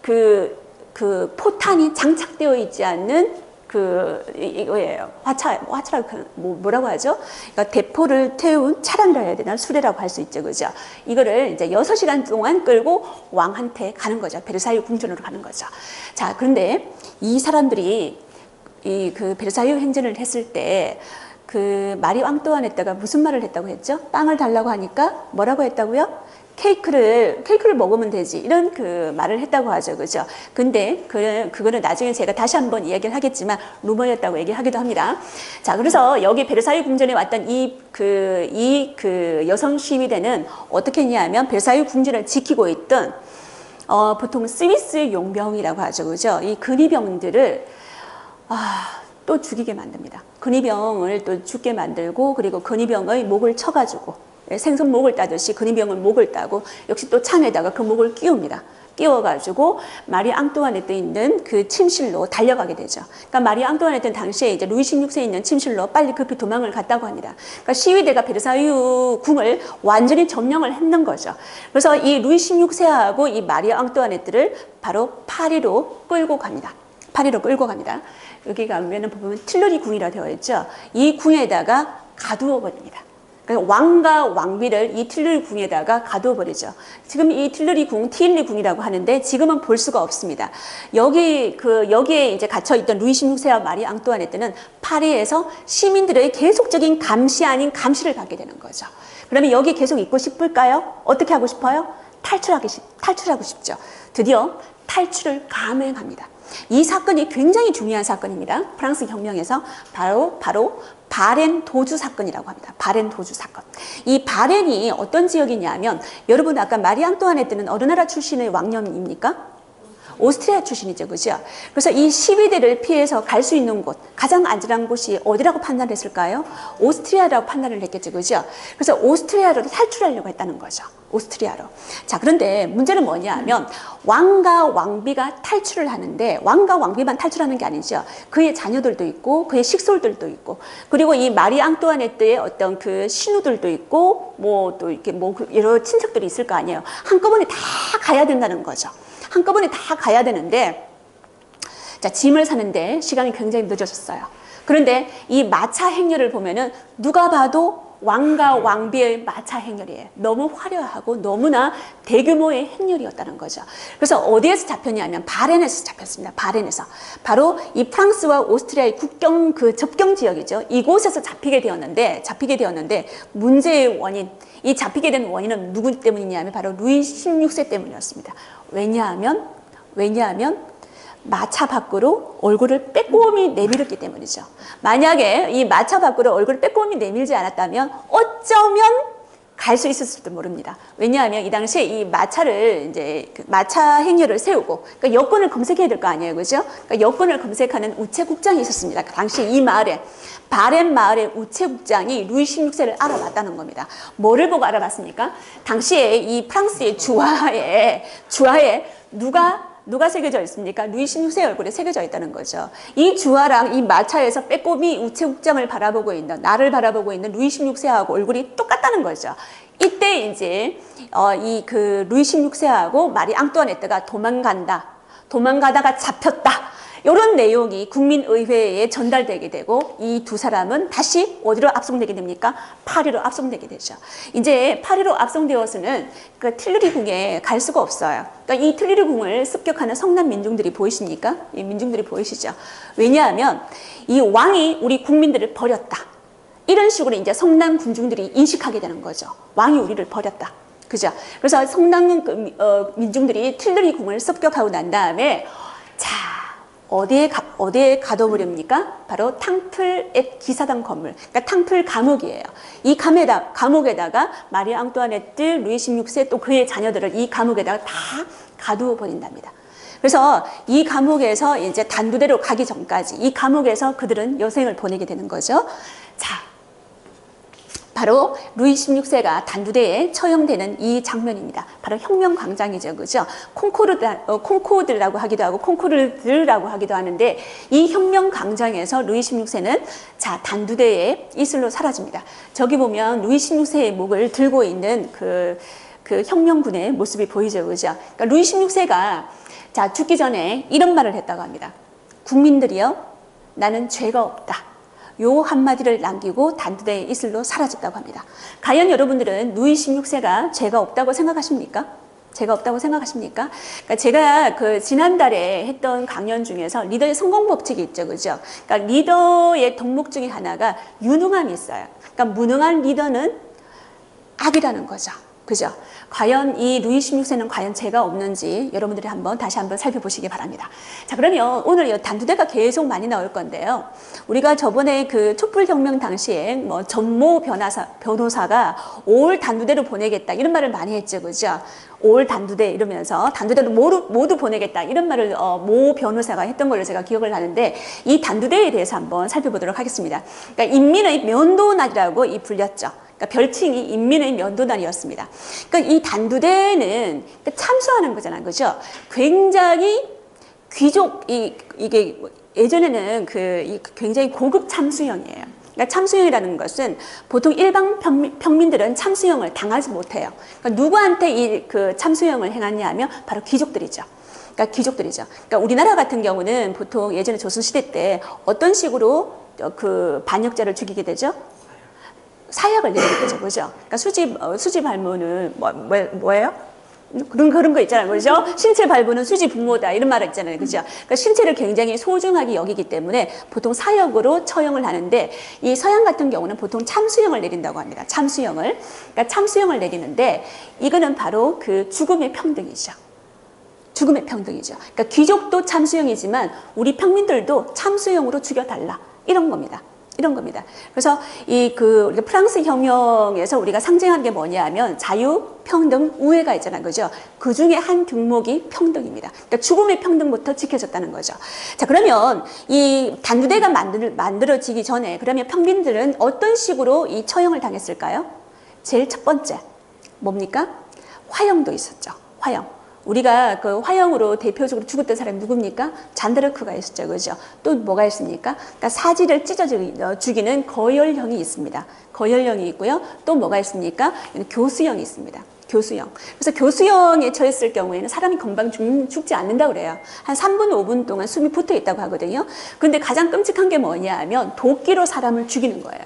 그 포탄이 장착되어 있지 않는 이거예요. 화차라고 뭐라고 하죠? 그러니까 대포를 태운 차량이라 해야 되나? 수레라고 할 수 있죠. 그죠? 이거를 이제 6시간 동안 끌고 왕한테 가는 거죠. 베르사유 궁전으로 가는 거죠. 자, 그런데 이 사람들이 그 베르사유 행진을 했을 때 그 마리 앙뚜아네트가 무슨 말을 했다고 했죠? 빵을 달라고 하니까 뭐라고 했다고요? 케이크를 먹으면 되지. 이런 그 말을 했다고 하죠. 그죠? 근데 그거는 나중에 제가 다시 한번 이야기를 하겠지만 루머였다고 얘기하기도 합니다. 자, 그래서 여기 베르사유 궁전에 왔던 이 여성 시위대는 어떻게 했냐면 베르사유 궁전을 지키고 있던 보통 스위스 용병이라고 하죠. 그죠? 이 근위병들을 또 죽이게 만듭니다. 근위병을 또 죽게 만들고 그리고 근위병의 목을 쳐가지고 생선 목을 따듯이 근위병을 목을 따고 역시 또 창에다가 그 목을 끼웁니다. 끼워가지고 마리 앙뚜아네트에 있는 그 침실로 달려가게 되죠. 그러니까 마리 앙뚜아네트는 당시에 이제 루이 16세에 있는 침실로 빨리 급히 도망을 갔다고 합니다. 그러니까 시위대가 베르사유 궁을 완전히 점령을 했는 거죠. 그래서 이 루이 16세하고 이 마리 앙뚜아네트를 바로 파리로 끌고 갑니다. 파리로 끌고 갑니다. 여기 가면은 보면 틸러리 궁이라 되어 있죠. 이 궁에다가 가두어 버립니다. 그러니까 왕과 왕비를 이 틸러리 궁에다가 가두어 버리죠. 지금 이 틸러리 궁, 티일리 궁이라고 하는데 지금은 볼 수가 없습니다. 여기에 이제 갇혀 있던 루이 16세와 마리 앙뚜아네트는 파리에서 시민들의 계속적인 감시 아닌 감시를 받게 되는 거죠. 그러면 여기 계속 있고 싶을까요? 어떻게 하고 싶어요? 탈출하고 싶죠. 드디어 탈출을 감행합니다. 이 사건이 굉장히 중요한 사건입니다. 프랑스 혁명에서 바로 바렌 도주 사건이라고 합니다. 바렌 도주 사건. 이 바렌이 어떤 지역이냐면 여러분 아까 마리 앙뚜아네트는 어느 나라 출신의 왕녀입니까? 오스트리아 출신이죠. 그죠? 그래서 이 시위대를 피해서 갈 수 있는 곳, 가장 안전한 곳이 어디라고 판단했을까요? 오스트리아라고 판단을 했겠죠. 그죠? 그래서 오스트리아로 탈출하려고 했다는 거죠. 오스트리아로. 자, 그런데 문제는 뭐냐 하면 왕과 왕비가 탈출을 하는데 왕과 왕비만 탈출하는 게 아니죠. 그의 자녀들도 있고 그의 식솔들도 있고 그리고 이 마리 앙뚜아네트의 어떤 그 신우들도 있고 뭐 또 이렇게 뭐 여러 친척들이 있을 거 아니에요. 한꺼번에 다 가야 된다는 거죠. 한꺼번에 다 가야 되는데 자, 짐을 사는데 시간이 굉장히 늦어졌어요. 그런데 이 마차 행렬을 보면은 누가 봐도 왕과 왕비의 마차 행렬이에요. 너무 화려하고 너무나 대규모의 행렬이었다는 거죠. 그래서 어디에서 잡혔냐면 바렌에서 잡혔습니다. 바렌에서. 바로 이 프랑스와 오스트리아의 국경 그 접경 지역이죠. 이곳에서 잡히게 되었는데 문제의 원인, 이 잡히게 된 원인은 누구 때문이냐면 바로 루이 16세 때문이었습니다. 왜냐하면 마차 밖으로 얼굴을 빼꼼히 내밀었기 때문이죠. 만약에 이 마차 밖으로 얼굴을 빼꼼히 내밀지 않았다면 어쩌면 갈 수 있었을지도 모릅니다. 왜냐하면 이 당시에 이 마차를 이제 마차 행렬을 세우고 그러니까 여권을 검색해야 될 거 아니에요, 그죠? 그러니까 여권을 검색하는 우체국장이 있었습니다. 당시 이 마을에 바렌 마을의 우체국장이 루이 16세를 알아봤다는 겁니다. 뭐를 보고 알아봤습니까? 당시에 이 프랑스의 주화에 누가 새겨져 있습니까? 루이 16세의 얼굴에 새겨져 있다는 거죠. 이 주화랑 이 마차에서 빼꼼히 우체국장을 바라보고 있는, 나를 바라보고 있는 루이 16세하고 얼굴이 똑같다는 거죠. 이때 이제 루이 16세하고 마리 앙뚜아네트가 도망가다가 잡혔다. 이런 내용이 국민의회에 전달되게 되고 이 두 사람은 다시 어디로 압송되게 됩니까? 파리로 압송되게 되죠. 이제 파리로 압송되어서는 그 틸르리 궁에 갈 수가 없어요. 그러니까 이 틸르리 궁을 습격하는 성난 민중들이 보이십니까? 이 민중들이 보이시죠? 왜냐하면 이 왕이 우리 국민들을 버렸다. 이런 식으로 이제 성난 군중들이 인식하게 되는 거죠. 왕이 우리를 버렸다. 그죠? 그래서 성난 민중들이 틸르리 궁을 습격하고 난 다음에 자, 어디에 가둬버립니까? 바로 탕플 앳 기사단 건물, 그러니까 탕플 감옥이에요. 이 감옥에다가 마리 앙뚜아네트, 루이 16세 또 그의 자녀들을 이 감옥에다가 다 가두어 버린답니다. 그래서 이 감옥에서 이제 단두대로 가기 전까지 이 감옥에서 그들은 여생을 보내게 되는 거죠. 자, 바로 루이 16세가 단두대에 처형되는 이 장면입니다. 바로 혁명광장이죠. 그죠? 콩코르드라고 하기도 하고 콩코르드라고 하기도 하는데 이 혁명광장에서 루이 16세는 자, 단두대에 이슬로 사라집니다. 저기 보면 루이 16세의 목을 들고 있는 그 혁명군의 모습이 보이죠. 그죠? 그러니까 루이 16세가 자, 죽기 전에 이런 말을 했다고 합니다. 국민들이여, 나는 죄가 없다. 요 한마디를 남기고 단두대에 이슬로 사라졌다고 합니다. 과연 여러분들은 루이 16세가 죄가 없다고 생각하십니까? 죄가 없다고 생각하십니까? 그러니까 제가 그 지난달에 했던 강연 중에서 리더의 성공 법칙이 있죠. 그죠? 그러니까 리더의 덕목 중에 하나가 유능함이 있어요. 그러니까 무능한 리더는 악이라는 거죠. 그죠? 과연 이 루이 16세는 과연 죄가 없는지 여러분들이 다시 한번 살펴보시기 바랍니다. 자, 그러면 오늘 이 단두대가 계속 많이 나올 건데요. 우리가 저번에 그 촛불혁명 당시에 뭐 전모 변호사가 5월 단두대로 보내겠다 이런 말을 많이 했죠. 그죠? 5월 단두대 이러면서 단두대로 모두 보내겠다 이런 말을 모 변호사가 했던 걸로 제가 기억을 하는데 이 단두대에 대해서 한번 살펴보도록 하겠습니다. 그러니까 인민의 면도날이라고 불렸죠. 그러니까 별칭이 인민의 면도날이었습니다. 그러니까 이 단두대는 참수하는 거잖아요. 그죠? 굉장히 이게 예전에는 굉장히 고급 참수형이에요. 그러니까 참수형이라는 것은 보통 일반 평민들은 참수형을 당하지 못해요. 그러니까 누구한테 참수형을 행하냐 하면 바로 귀족들이죠. 그러니까 귀족들이죠. 그러니까 우리나라 같은 경우는 보통 예전에 조선시대 때 어떤 식으로 반역자를 죽이게 되죠? 사약을 내리게 되죠. 그죠? 그러니까 수지 발부는 뭐예요? 그런 거 있잖아요. 그죠? 신체 발부는 수지 부모다. 이런 말 있잖아요. 그죠? 그러니까 신체를 굉장히 소중하게 여기기 때문에 보통 사역으로 처형을 하는데 이 서양 같은 경우는 보통 참수형을 내린다고 합니다. 참수형을. 그러니까 참수형을 내리는데 이거는 바로 죽음의 평등이죠. 죽음의 평등이죠. 그러니까 귀족도 참수형이지만 우리 평민들도 참수형으로 죽여달라. 이런 겁니다. 이런 겁니다. 그래서 우리가 프랑스 혁명에서 우리가 상징하는 게 뭐냐 하면 자유, 평등, 우애가 있잖아요. 그죠? 그 중에 한 균목이 평등입니다. 그러니까 죽음의 평등부터 지켜졌다는 거죠. 자, 그러면 이 단두대가 만들어지기 전에 그러면 평민들은 어떤 식으로 이 처형을 당했을까요? 제일 첫 번째, 뭡니까? 화형도 있었죠. 화형. 우리가 화형으로 대표적으로 죽었던 사람이 누굽니까? 잔드르크가 있었죠. 그죠? 또 뭐가 있습니까? 그러니까 사지를 찢어 죽이는 거열형이 있습니다. 거열형이 있고요. 또 뭐가 있습니까? 교수형이 있습니다. 교수형. 그래서 교수형에 처했을 경우에는 사람이 금방 죽지 않는다고 그래요. 한 3분, 5분 동안 숨이 붙어 있다고 하거든요. 근데 가장 끔찍한 게 뭐냐 하면 도끼로 사람을 죽이는 거예요.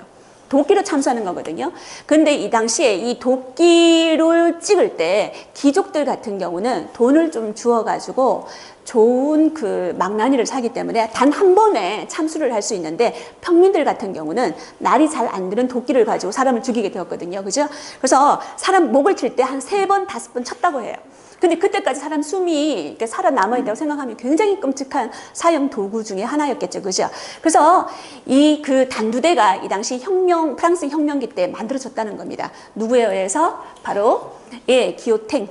도끼로 참수하는 거거든요. 근데 이 당시에 이 도끼를 찍을 때 귀족들 같은 경우는 돈을 좀 주어가지고 좋은 망나니를 사기 때문에 단 한 번에 참수를 할 수 있는데 평민들 같은 경우는 날이 잘 안 드는 도끼를 가지고 사람을 죽이게 되었거든요. 그죠? 그래서 사람 목을 칠 때 한 3번, 5번 쳤다고 해요. 근데 그때까지 사람 숨이 살아남아있다고 생각하면 굉장히 끔찍한 사형 도구 중에 하나였겠죠. 그죠? 그래서 단두대가 이 당시 프랑스 혁명기 때 만들어졌다는 겁니다. 누구에 의해서? 바로, 기요탱.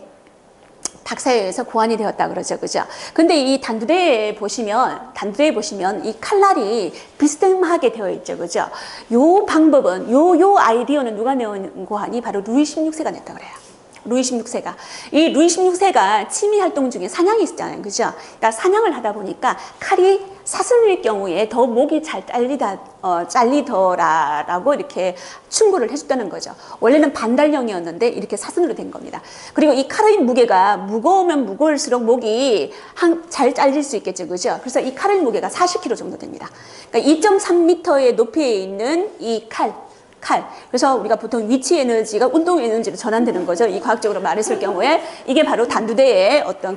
박사에 의해서 고안이 되었다 그러죠. 그죠? 근데 이 단두대에 보시면 이 칼날이 비스듬하게 되어 있죠. 그죠? 요 방법은, 요 아이디어는 누가 내온 거 하니? 바로 루이 16세가 냈다 그래요. 루이 16세가. 이 루이 16세가 취미 활동 중에 사냥이 있었잖아요. 그죠? 그러니까 사냥을 하다 보니까 칼이 사슬일 경우에 더 목이 잘 잘리더라라고 이렇게 충고를 해줬다는 거죠. 원래는 반달형이었는데 이렇게 사슬로 된 겁니다. 그리고 이 칼의 무게가 무거우면 무거울수록 목이 잘 잘릴 수 있겠죠. 그죠? 그래서 이 칼의 무게가 40kg 정도 됩니다. 그러니까 2.3m의 높이에 있는 이 칼. 그래서 우리가 보통 위치 에너지가 운동 에너지로 전환되는 거죠. 이 과학적으로 말했을 경우에 이게 바로 단두대의 어떤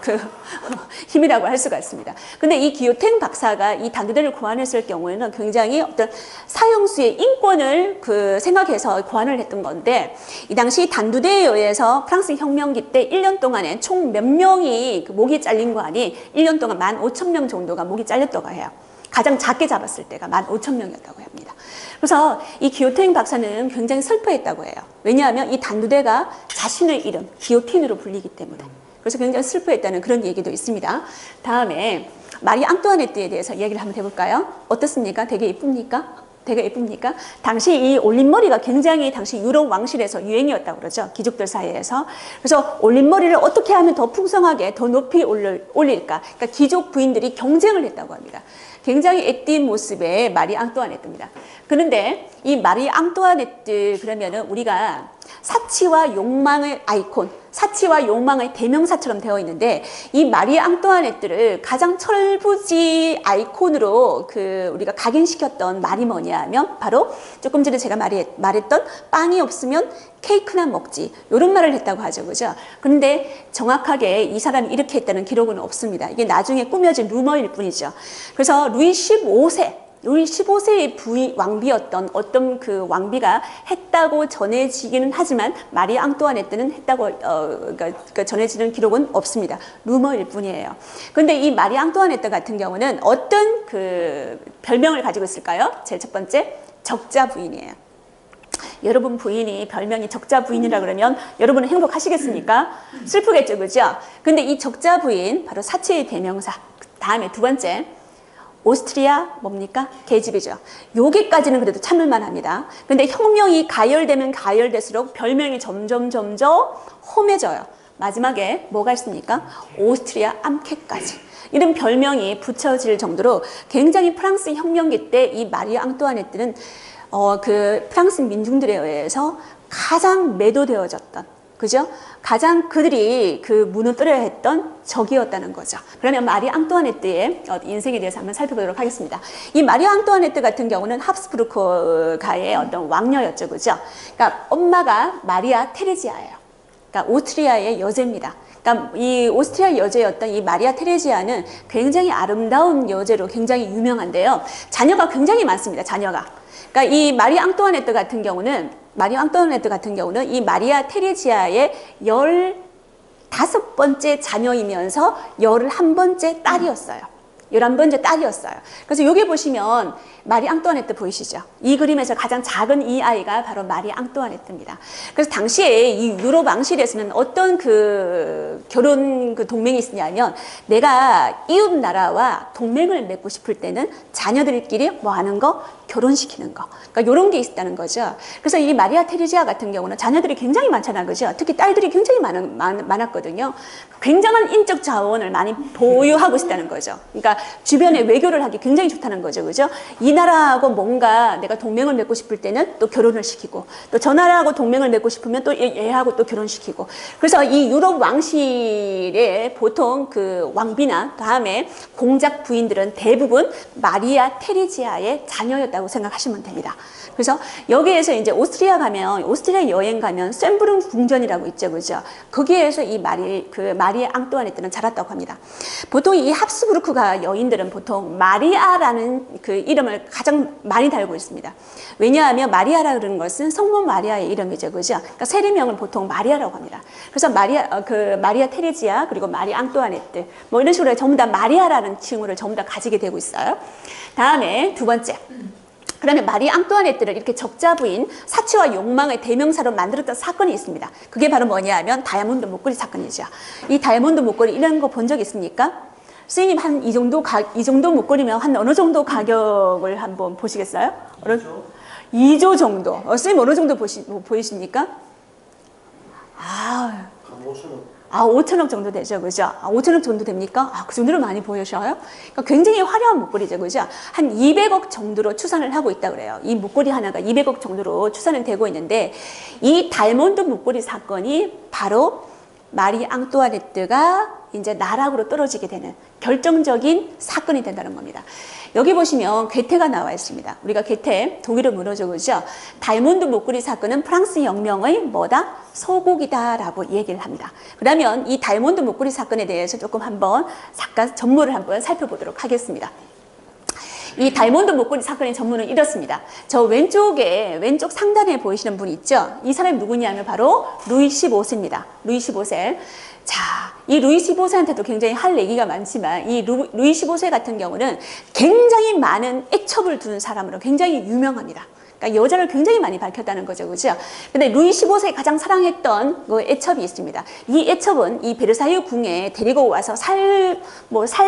힘이라고 할 수가 있습니다. 근데 이 기요탱 박사가 이 단두대를 고안했을 경우에는 굉장히 어떤 사형수의 인권을 생각해서 고안을 했던 건데 이 당시 단두대에 의해서 프랑스 혁명기 때 1년 동안에 총 몇 명이 목이 잘린 거 아니 1년 동안 15,000명 정도가 목이 잘렸다고 해요. 가장 작게 잡았을 때가 15,000명이었다고 합니다. 그래서 이 기요탱 박사는 굉장히 슬퍼했다고 해요. 왜냐하면 이 단두대가 자신의 이름, 기요틴으로 불리기 때문에. 그래서 굉장히 슬퍼했다는 그런 얘기도 있습니다. 다음에 마리 앙뚜아네트에 대해서 얘기를 한번 해볼까요? 어떻습니까? 되게 예쁩니까? 되게 예쁩니까? 당시 이 올림머리가 굉장히 당시 유럽 왕실에서 유행이었다고 그러죠. 귀족들 사이에서. 그래서 올림머리를 어떻게 하면 더 풍성하게 더 높이 올릴까? 그러니까 귀족 부인들이 경쟁을 했다고 합니다. 굉장히 애띤 모습의 마리 앙뚜아네트입니다. 그런데 이 마리 앙뚜아네트 그러면은 우리가 사치와 욕망의 아이콘, 사치와 욕망의 대명사처럼 되어 있는데 이 마리 앙뚜아네트를 가장 철부지 아이콘으로 우리가 각인시켰던 말이 뭐냐 하면 바로 조금 전에 제가 말했던 빵이 없으면 케이크나 먹지 이런 말을 했다고 하죠. 그죠? 그런데 정확하게 이 사람이 이렇게 했다는 기록은 없습니다. 이게 나중에 꾸며진 루머일 뿐이죠. 그래서 루이 15세 루이 15세의 왕비였던 어떤 그 왕비가 했다고 전해지기는 하지만 마리 앙뚜아네트는 했다고 그러니까 전해지는 기록은 없습니다. 루머일 뿐이에요. 그런데 이 마리 앙뚜아네트 같은 경우는 어떤 그 별명을 가지고 있을까요? 제일 첫 번째, 적자 부인이에요. 여러분 부인이 별명이 적자 부인이라 그러면 여러분은 행복하시겠습니까? 슬프겠죠, 그죠? 근데 이 적자 부인, 바로 사체의 대명사. 다음에 두 번째, 오스트리아 뭡니까? 계집이죠. 여기까지는 그래도 참을만 합니다. 근데 혁명이 가열되면 가열될수록 별명이 점점 험해져요. 마지막에 뭐가 있습니까? 오스트리아 암캐까지. 이런 별명이 붙여질 정도로 굉장히 프랑스 혁명기 때 이 마리 앙뚜아네트는 그 프랑스 민중들에 의해서 가장 매도되어졌던, 그죠? 가장 그들이 그 무너뜨려야 했던 적이었다는 거죠. 그러면 마리 앙뚜아네트의 인생에 대해서 한번 살펴보도록 하겠습니다. 이 마리 앙뚜아네트 같은 경우는 합스부르크가의 어떤 왕녀였죠, 그죠? 그러니까 엄마가 마리아 테레지아예요. 그러니까 오스트리아의 여제입니다. 그러니까 이 오스트리아 여제였던 이 마리아 테레지아는 굉장히 아름다운 여제로 굉장히 유명한데요. 자녀가 굉장히 많습니다. 자녀가. 그러니까 이 마리 앙뚜아네트 같은 경우는 이 마리아 테레지아의 15번째 자녀이면서 11번째 딸이었어요. 11번째 딸이었어요. 그래서 여기 보시면 마리 앙뚜아네트 보이시죠? 이 그림에서 가장 작은 이 아이가 바로 마리 앙뚜아네트입니다. 그래서 당시에 이 유럽 왕실에서는 어떤 그 결혼 그 동맹이 있었냐면, 내가 이웃 나라와 동맹을 맺고 싶을 때는 자녀들끼리 뭐 하는 거? 결혼시키는 거. 그러니까 이런 게 있었다는 거죠. 그래서 이 마리아 테레지아 같은 경우는 자녀들이 굉장히 많잖아요, 그죠? 특히 딸들이 굉장히 많았거든요. 굉장한 인적 자원을 많이 보유하고 있었다는 거죠. 그러니까 주변에 외교를 하기 굉장히 좋다는 거죠, 그죠? 이 나라하고 뭔가 내가 동맹을 맺고 싶을 때는 또 결혼을 시키고, 또 저 나라하고 동맹을 맺고 싶으면 또 얘하고 또 결혼시키고. 그래서 이 유럽 왕실의 보통 그 왕비나 다음에 공작 부인들은 대부분 마리아 테레지아의 자녀였다고 생각하시면 됩니다. 그래서 여기에서 이제 오스트리아 여행 가면 쇤브른 궁전이라고 있죠, 그죠? 거기에서 이 마리아 앙뚜아네트는 자랐다고 합니다. 보통 이 합스부르크가 여인들은 보통 마리아라는 그 이름을 가장 많이 달고 있습니다. 왜냐하면 마리아라 그러는 것은 성모 마리아의 이름이죠, 그죠? 그러니까 세례명을 보통 마리아라고 합니다. 그래서 마리아 테레지아 그리고 마리 앙뚜아네트 뭐 이런 식으로 전부 다 마리아라는 칭호를 전부 다 가지게 되고 있어요. 다음에 두 번째. 그러면 마리 앙뚜아네트를 이렇게 적자 부인, 사치와 욕망의 대명사로 만들었던 사건이 있습니다. 그게 바로 뭐냐 하면 다이아몬드 목걸이 사건이죠. 이 다이아몬드 목걸이 이런 거 본 적 있습니까? 스님 한 이 정도 목걸이면 한 어느 정도 가격을 한번 보시겠어요? 2조 정도. 스님 어느 정도 보이십니까? 5천억 정도 되죠, 그죠? 5천억 정도 됩니까? 그 정도로 많이 보여셔요? 그러니까 굉장히 화려한 목걸이죠, 그죠? 한 200억 정도로 추산을 하고 있다 그래요. 이 목걸이 하나가 200억 정도로 추산은 되고 있는데, 이 다이아몬드 목걸이 사건이 바로 마리 앙뚜아네트가 이제 나락으로 떨어지게 되는 결정적인 사건이 된다는 겁니다. 여기 보시면 괴테가 나와 있습니다. 우리가 괴테, 독일의 문호죠, 그죠? 다이아몬드 목걸이 사건은 프랑스 혁명의 뭐다? 소곡이다라고 얘기를 합니다. 그러면 이 다이아몬드 목걸이 사건에 대해서 조금 한번 잠깐 전모를 한번 살펴보도록 하겠습니다. 이 다이아몬드 목걸이 사건의 전문은 이렇습니다. 저 왼쪽 상단에 보이시는 분 있죠? 이 사람이 누구냐면 바로 루이 15세입니다. 루이 15세. 자, 이 루이 15세한테도 굉장히 할 얘기가 많지만 이 루이 15세 같은 경우는 굉장히 많은 애첩을 둔 사람으로 굉장히 유명합니다. 그러니까 여자를 굉장히 많이 밝혔다는 거죠, 그죠? 근데 루이 15세가 가장 사랑했던 그 애첩이 있습니다. 이 애첩은 이 베르사유 궁에 데리고 와서 살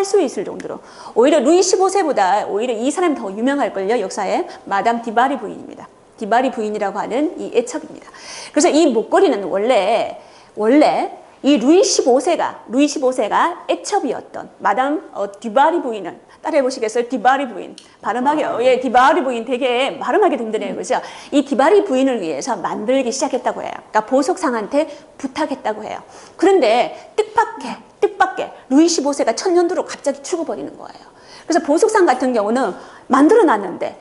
수 있을 정도로, 오히려 루이 15세보다 오히려 이 사람이 더 유명할걸요, 역사에. 마담 디바리 부인입니다. 디바리 부인이라고 하는 이 애첩입니다. 그래서 이 목걸이는 원래 이 루이 15세가 애첩이었던 마담 디바리 부인은, 따라해 보시겠어요? 디바리 부인. 발음하기, 디바리 부인 되게 발음하기 힘드네요, 그죠? 이 디바리 부인을 위해서 만들기 시작했다고 해요. 그러니까 보석상한테 부탁했다고 해요. 그런데 뜻밖의 루이 15세가 천년도로 갑자기 죽어버리는 거예요. 그래서 보석상 같은 경우는 만들어 놨는데,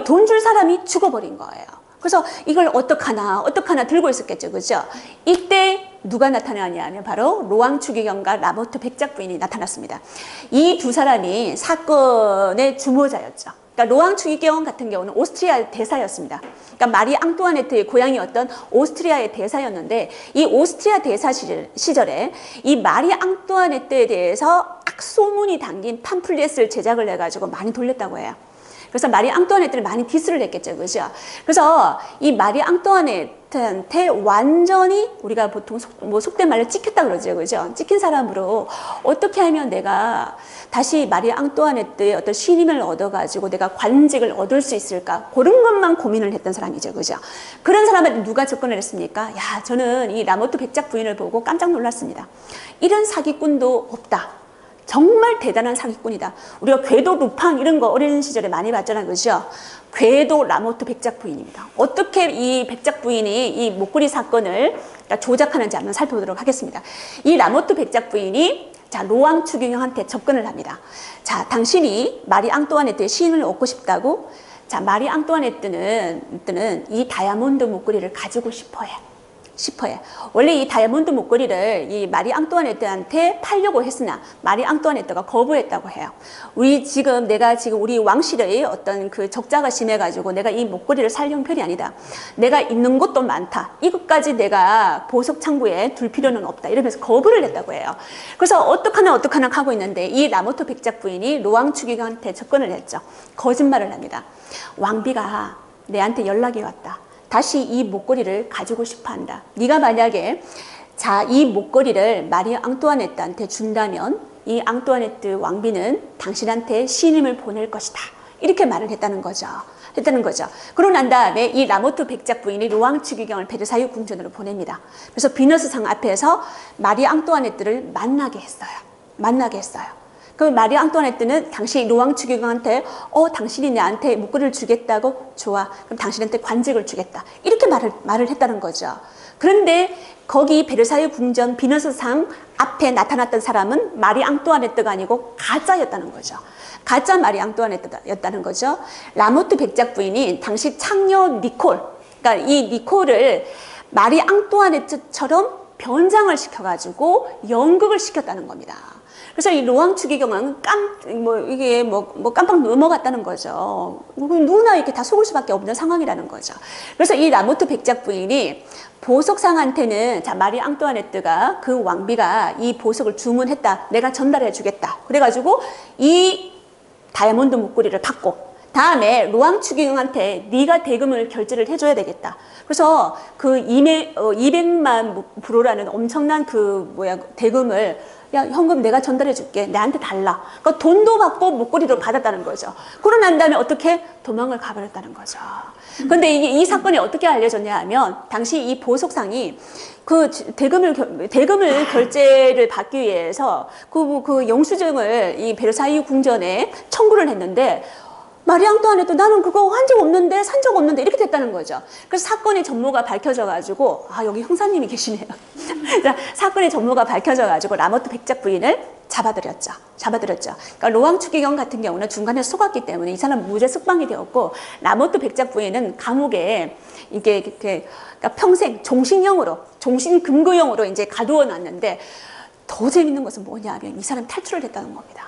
돈 줄 사람이 죽어버린 거예요. 그래서 이걸 어떡하나 들고 있었겠죠, 그죠? 이때 누가 나타나냐면 바로 로앙 추기경과 라모트 백작 부인이 나타났습니다. 이 두 사람이 사건의 주모자였죠. 그러니까 로앙 추기경 같은 경우는 오스트리아 대사였습니다. 그러니까 마리 앙뚜아네트의 고향이었던 오스트리아의 대사였는데 이 오스트리아 대사 시절에 이 마리 앙뚜아네트에 대해서 악소문이 담긴 팜플렛을 제작을 해가지고 많이 돌렸다고 해요. 그래서 마리 앙뚜아네트를 많이 디스를 했겠죠, 그죠? 그래서 이 마리 앙뚜아네트한테 완전히 우리가 보통 속된 말로 찍혔다 그러죠, 그죠? 찍힌 사람으로 어떻게 하면 내가 다시 마리 앙뚜아네트의 어떤 신임을 얻어가지고 내가 관직을 얻을 수 있을까? 그런 것만 고민을 했던 사람이죠, 그죠? 그런 사람한테 누가 접근을 했습니까? 야, 저는 이 라모트 백작 부인을 보고 깜짝 놀랐습니다. 이런 사기꾼도 없다. 정말 대단한 사기꾼이다. 우리가 궤도 루팡 이런 거 어린 시절에 많이 봤잖아요, 그죠? 궤도 라모트 백작 부인입니다. 어떻게 이 백작 부인이 이 목걸이 사건을 조작하는지 한번 살펴보도록 하겠습니다. 이 라모트 백작 부인이 자 로앙 추기경한테 접근을 합니다. 자, 당신이 마리 앙뚜아네트의 시인을 얻고 싶다고? 자, 마리 앙뚜아네트는 이 다이아몬드 목걸이를 가지고 싶어해. 원래 이 다이아몬드 목걸이를 이 마리 앙뚜아네트한테 팔려고 했으나 마리 앙뚜아네트가 거부했다고 해요. 내가 지금 우리 왕실의 어떤 그 적자가 심해가지고 내가 이 목걸이를 살 형편이 아니다. 내가 있는 것도 많다. 이것까지 내가 보석 창고에 둘 필요는 없다. 이러면서 거부를 했다고 해요. 그래서 어떡하나 하고 있는데 이 라모트 백작 부인이 로앙 추기경한테 접근을 했죠. 거짓말을 합니다. 왕비가 내한테 연락이 왔다. 다시 이 목걸이를 가지고 싶어 한다. 네가 만약에 자, 이 목걸이를 마리 앙뚜아네트한테 준다면 이 앙뚜아네트 왕비는 당신한테 신임을 보낼 것이다. 이렇게 말을 했다는 거죠. 그러고 난 다음에 이 라모트 백작 부인이 로앙 추기경을 베르사유 궁전으로 보냅니다. 그래서 비너스상 앞에서 마리 앙뚜아네트를 만나게 했어요. 그럼 마리 앙뚜아네트는 당시 로앙 추기경한테 당신이 나한테 목걸이를 주겠다고? 좋아. 그럼 당신한테 관직을 주겠다. 이렇게 말을 했다는 거죠. 그런데 거기 베르사유 궁전 비너스상 앞에 나타났던 사람은 마리 앙뚜아네트가 아니고 가짜였다는 거죠. 가짜 마리 앙뚜아네트였다는 거죠. 라모트 백작 부인이 당시 창녀 니콜, 그러니까 이 니콜을 마리 앙뚜아네트처럼 변장을 시켜가지고 연극을 시켰다는 겁니다. 그래서 이 로앙 추기경은 깜빡 넘어갔다는 거죠. 누구나 이렇게 다 속을 수밖에 없는 상황이라는 거죠. 그래서 이 라모트 백작 부인이 보석상한테는 자 마리 앙뚜아네트가 그 왕비가 이 보석을 주문했다. 내가 전달해 주겠다. 그래가지고 이 다이아몬드 목걸이를 받고 다음에 로앙 추기경한테 네가 대금을 결제를 해줘야 되겠다. 그래서 그 200만 불호라는 엄청난 대금을 야, 현금 내가 전달해 줄게. 내한테 달라. 그러니까 돈도 받고 목걸이도 받았다는 거죠. 그러고 난 다음에 어떻게 도망을 가버렸다는 거죠. 그런데 이 사건이 어떻게 알려졌냐 하면 당시 이 보석상이 그 대금을 결제를 받기 위해서 그 영수증을 이 베르사유 궁전에 청구를 했는데 마리 앙뚜아네트 나는 그거 한 적 없는데 산 적 없는데 이렇게 됐다는 거죠. 그래서 사건의 전모가 밝혀져가지고 여기 형사님이 계시네요. 사건의 전모가 밝혀져가지고 라모트 백작 부인을 잡아들였죠. 그러니까 로앙 추기경 같은 경우는 중간에 속았기 때문에 이 사람 무죄 석방이 되었고 라모트 백작 부인은 감옥에 그러니까 평생 종신금고형으로 이제 가두어 놨는데 더 재밌는 것은 뭐냐면 이 사람 탈출을 했다는 겁니다.